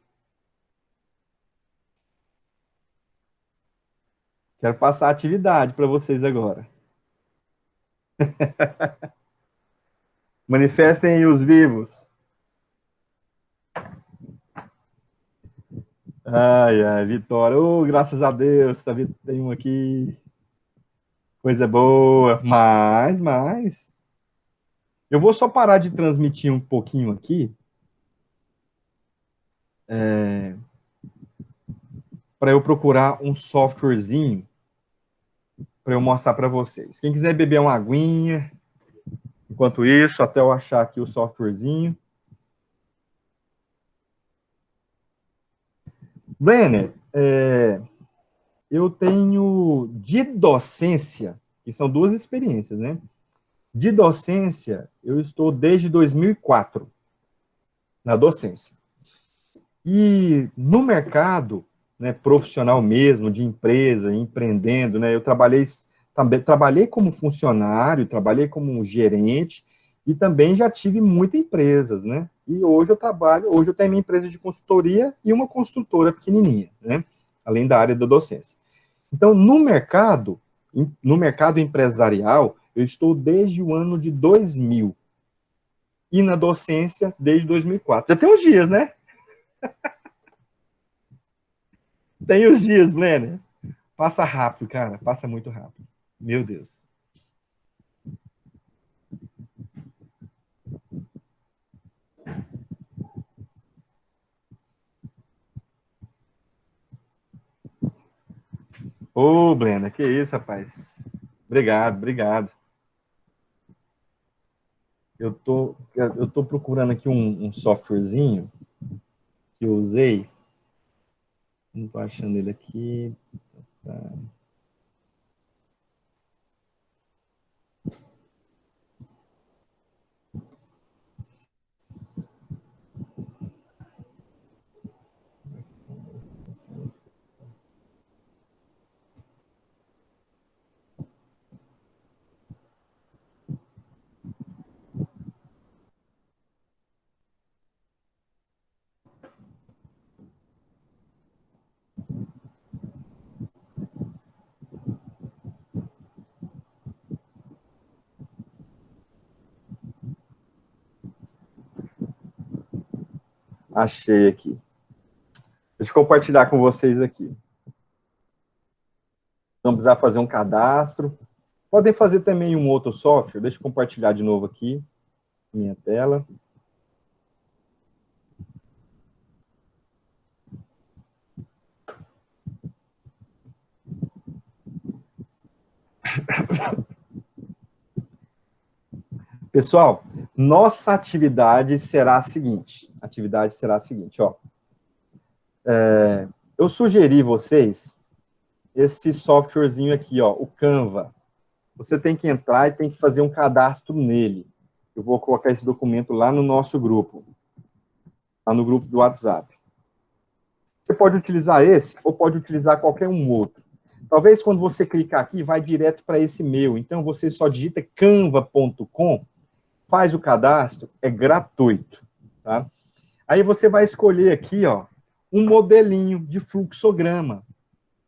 Quero passar a atividade para vocês agora. Manifestem aí os vivos. Ai, ai, Vitória. Oh, graças a Deus, tá vendo? Tem um aqui. Coisa boa. Mas. Eu vou só parar de transmitir um pouquinho aqui. Para eu procurar um softwarezinho para eu mostrar para vocês. Quem quiser beber uma aguinha, enquanto isso, até eu achar aqui o softwarezinho. Brenner, eu tenho de docência, que são duas experiências, né? De docência, eu estou desde 2004 na docência. E no mercado, né, profissional mesmo, de empresa, empreendendo, né, eu trabalhei como funcionário, trabalhei como gerente E também já tive muitas empresas, né? E hoje eu tenho minha empresa de consultoria e uma construtora pequenininha, né? Além da área da docência. Então, no mercado empresarial, eu estou desde o ano de 2000 e na docência desde 2004. Já tem uns dias, né? Tem os dias, Blenner. Passa rápido, cara. Passa muito rápido. Meu Deus. Ô, Blenner, que isso, rapaz. Obrigado, obrigado. Eu tô procurando aqui um softwarezinho que eu usei. Não tô achando ele aqui. Tá. Achei aqui. Deixa eu compartilhar com vocês aqui. Vamos precisar fazer um cadastro. Podem fazer também um outro software. Deixa eu compartilhar de novo aqui minha tela. Pessoal, nossa atividade será a seguinte. Ó. Eu sugeri vocês esse softwarezinho aqui, ó, o Canva. Você tem que entrar e tem que fazer um cadastro nele. Eu vou colocar esse documento lá no nosso grupo, lá no grupo do WhatsApp. Você pode utilizar esse ou pode utilizar qualquer um outro. Talvez quando você clicar aqui, vai direto para esse meu. Então, você só digita canva.com, faz o cadastro, é gratuito, tá? Aí você vai escolher aqui, ó, um modelinho de fluxograma,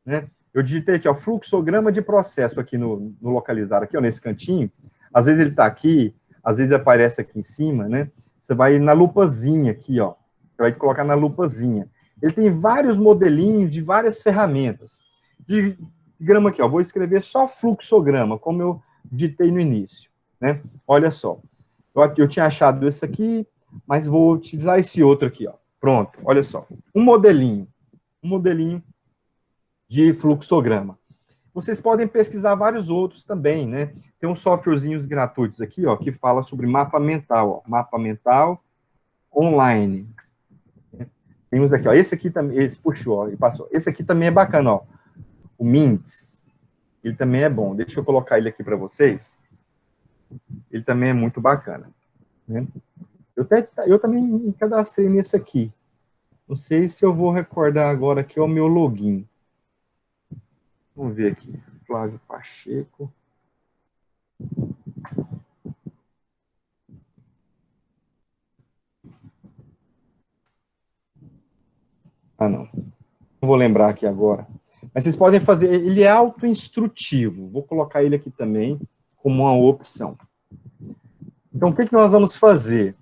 né? Eu digitei aqui, ó, fluxograma de processo aqui no localizar, aqui, ó, nesse cantinho. Às vezes ele está aqui, às vezes aparece aqui em cima, né? Você vai na lupazinha aqui, ó. Você vai colocar na lupazinha. Ele tem vários modelinhos de várias ferramentas. De grama aqui, ó. Vou escrever só fluxograma, como eu digitei no início, né? Olha só. Eu tinha achado esse aqui, mas vou utilizar esse outro aqui, ó. Pronto, olha só. Um modelinho de fluxograma. Vocês podem pesquisar vários outros também, né? Tem uns softwarezinhos gratuitos aqui, ó, que fala sobre mapa mental, ó. Mapa mental online. Tem uns aqui, ó. Esse aqui também, esse puxou, ó, e passou. Esse aqui também é bacana, ó. O Mints. Ele também é bom. Deixa eu colocar ele aqui para vocês. Ele também é muito bacana, né? Eu também me cadastrei nesse aqui. Não sei se eu vou recordar agora que é o meu login. Vamos ver aqui. Flávio Pacheco. Ah, não. Não vou lembrar aqui agora. Mas vocês podem fazer. Ele é autoinstrutivo. Vou colocar ele aqui também como uma opção. Então, o que nós vamos fazer?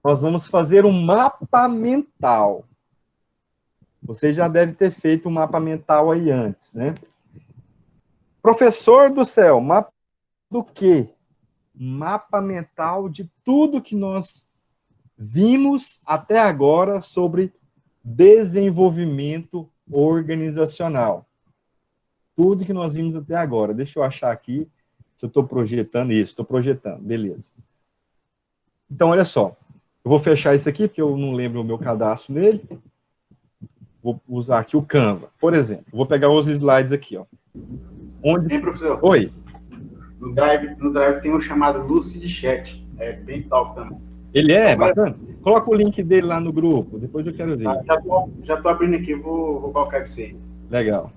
Nós vamos fazer um mapa mental. Você já deve ter feito um mapa mental aí antes, né? Professor do céu, mapa do quê? Mapa mental de tudo que nós vimos até agora sobre desenvolvimento organizacional. Tudo que nós vimos até agora. Deixa eu achar aqui se eu estou projetando isso. Estou projetando, beleza. Então, olha só. Eu vou fechar isso aqui, porque eu não lembro o meu cadastro nele. Vou usar aqui o Canva, por exemplo. Vou pegar os slides aqui, ó. Onde... professor? Oi. No Drive tem um chamado Lucid Chat. É bem top também. Ele é bacana? Coloca o link dele lá no grupo, depois eu quero ver. Já tô abrindo aqui, vou colocar isso aí. Legal.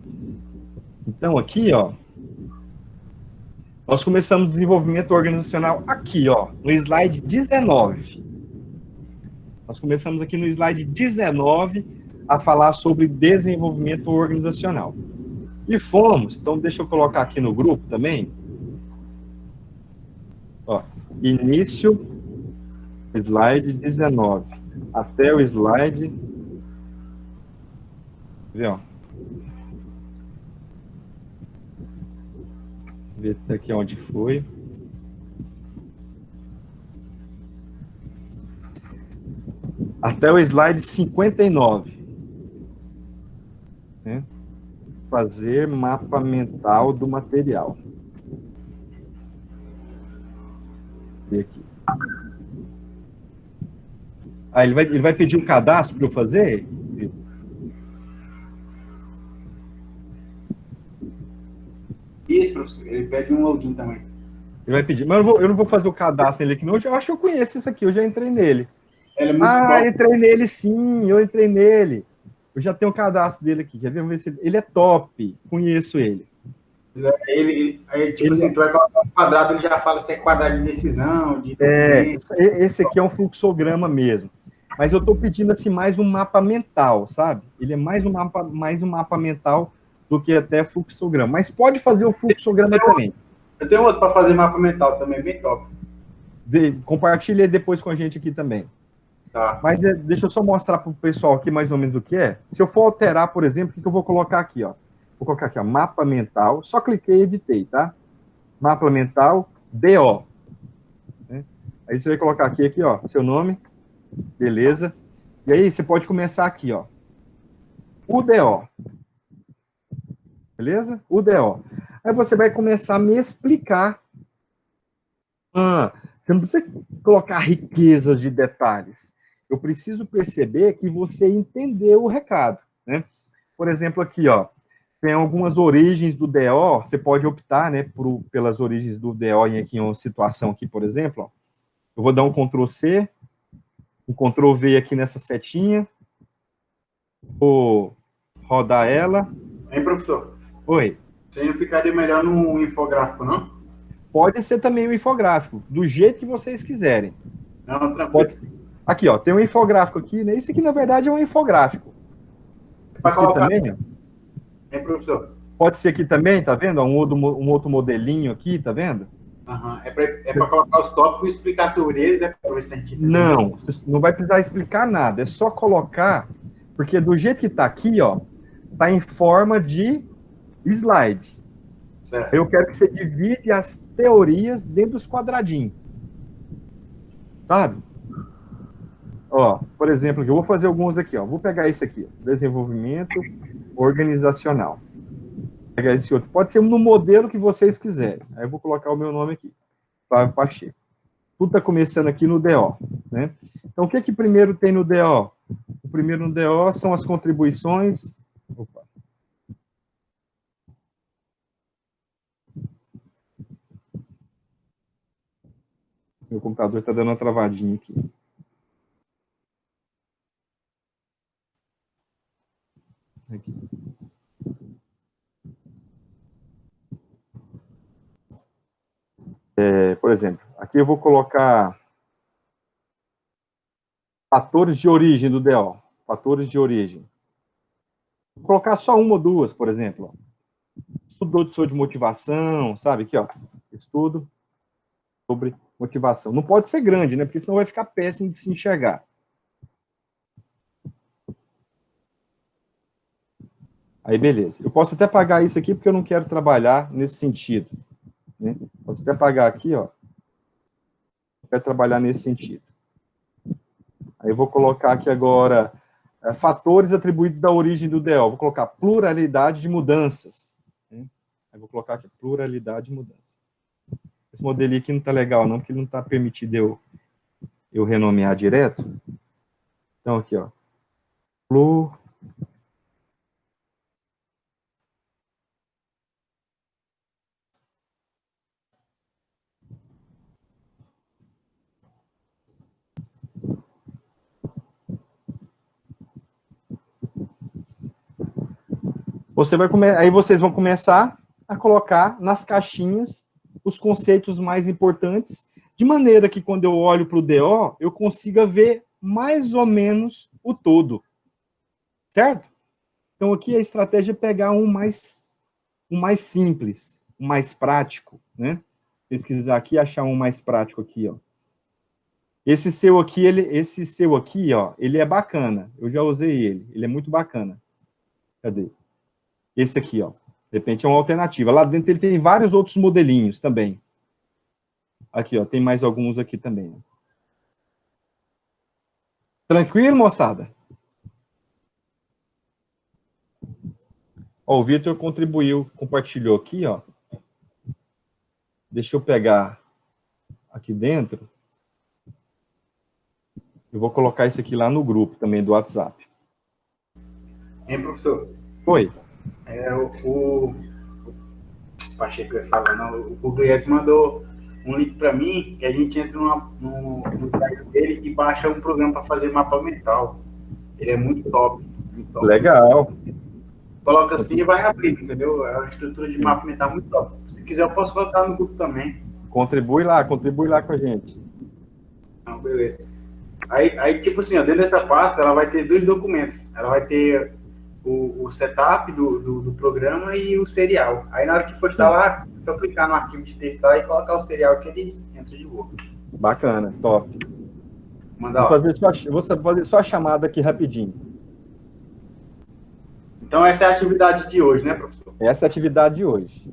Então, aqui, ó, Nós começamos o desenvolvimento organizacional aqui, ó, no slide 19. Nós começamos aqui no slide 19 a falar sobre desenvolvimento organizacional. E fomos, então deixa eu colocar aqui no grupo também. Ó, início, slide 19, até o slide... Viu? Ver aqui onde foi. Até o slide 59. Né? Fazer mapa mental do material. E aqui. Ah, ele vai pedir um cadastro para eu fazer? Isso, professor. Ele pede um login também. Ele vai pedir. Mas eu não vou fazer o cadastro nele aqui, não. Eu acho que eu conheço isso aqui, eu já entrei nele. Ele é muito top. Entrei nele sim, eu entrei nele. Eu já tenho o cadastro dele aqui. Quer ver? Vamos ver se ele é top. Conheço ele. Assim, tu vai colocar um quadrado, ele já fala se é quadrado de decisão, esse aqui é um fluxograma mesmo. Mas eu estou pedindo assim mais um mapa mental, sabe? Ele é mais um mapa mental do que até fluxograma. Mas pode fazer o fluxograma também. Eu tenho outro para fazer mapa mental também, bem top. Compartilha depois com a gente aqui também. Tá. Mas deixa eu só mostrar para o pessoal aqui mais ou menos o que é. Se eu for alterar, por exemplo, o que eu vou colocar aqui, ó? Vou colocar aqui, ó, mapa mental. Só cliquei e editei, tá? Mapa mental, DO. Né? Aí você vai colocar aqui, ó, seu nome. Beleza. E aí você pode começar aqui, ó. UDO. Beleza? UDO. Aí você vai começar a me explicar. Você não precisa colocar riquezas de detalhes. Eu preciso perceber que você entendeu o recado, né? Por exemplo, aqui, ó, tem algumas origens do DO, você pode optar, né, pelas origens do DO em uma situação aqui, por exemplo, ó. Eu vou dar um Ctrl+C, um Ctrl+V aqui nessa setinha, vou rodar ela. Hein, professor? Oi. Você não ficaria melhor no infográfico, não? Pode ser também um infográfico, do jeito que vocês quiserem. Não, tranquilo. Pode... Aqui, ó, tem um infográfico aqui, né? Isso aqui, na verdade, é um infográfico. Isso aqui também, ó. É, professor? Pode ser aqui também, tá vendo? Um outro modelinho aqui, tá vendo? Uhum. É para colocar os tópicos e explicar sobre eles, é para ver se a gente... Não, você não vai precisar explicar nada, é só colocar, porque do jeito que tá aqui, ó, tá em forma de slide. Certo. Eu quero que você divide as teorias dentro dos quadradinhos. Sabe? Ó, por exemplo, eu vou fazer alguns aqui, ó. Vou pegar esse aqui, ó, desenvolvimento organizacional. Vou pegar esse outro. Pode ser no modelo que vocês quiserem. Aí eu vou colocar o meu nome aqui, Flávio Pacheco. Tudo está começando aqui no DO, né? Então, o que primeiro tem no DO? O primeiro no DO são as contribuições. Opa. Meu computador está dando uma travadinha aqui. Aqui. Por exemplo, aqui eu vou colocar fatores de origem do DO. Fatores de origem. Vou colocar só uma ou duas, por exemplo. Estudou sobre motivação, sabe? Aqui, ó. Estudo sobre motivação. Não pode ser grande, né? Porque senão vai ficar péssimo de se enxergar. Aí, beleza. Eu posso até apagar isso aqui, porque eu não quero trabalhar nesse sentido. Né? Posso até apagar aqui, ó. Eu quero trabalhar nesse sentido. Aí eu vou colocar aqui agora fatores atribuídos da origem do DO. Vou colocar pluralidade de mudanças. Né? Aí vou colocar aqui pluralidade de mudanças. Esse modelinho aqui não está legal, não, porque não está permitido eu renomear direto. Então, aqui, ó. Aí vocês vão começar a colocar nas caixinhas os conceitos mais importantes, de maneira que quando eu olho para o DO, eu consiga ver mais ou menos o todo. Certo? Então, aqui a estratégia é pegar um mais simples, um mais prático, né? Pesquisar aqui e achar um mais prático aqui, ó. Esse seu aqui, ó, ele é bacana. Eu já usei ele. Ele é muito bacana. Cadê? Esse aqui, ó. De repente é uma alternativa. Lá dentro ele tem vários outros modelinhos também. Aqui, ó. Tem mais alguns aqui também. Ó. Tranquilo, moçada? Ó, o Vitor contribuiu, compartilhou aqui, ó. Deixa eu pegar aqui dentro. Eu vou colocar isso aqui lá no grupo também do WhatsApp. Hein, professor? Oi. O Pacheco ia falar, não, o Pugliese mandou um link para mim, que a gente entra no site dele e baixa um programa para fazer mapa mental. Ele é muito top. Muito top. Legal. Coloca assim e vai abrir, entendeu? É uma estrutura de mapa mental muito top. Se quiser, eu posso colocar no grupo também. Contribui lá com a gente. Não, beleza. Aí, tipo assim, ó, dentro dessa pasta, ela vai ter 2 documentos. Ela vai ter o setup do programa e o serial. Aí, na hora que for instalar, é só clicar no arquivo de texto lá e colocar o serial que ele entra de boa. Bacana, top. Vou fazer só a chamada aqui rapidinho. Então, essa é a atividade de hoje, né, professor? Essa é a atividade de hoje.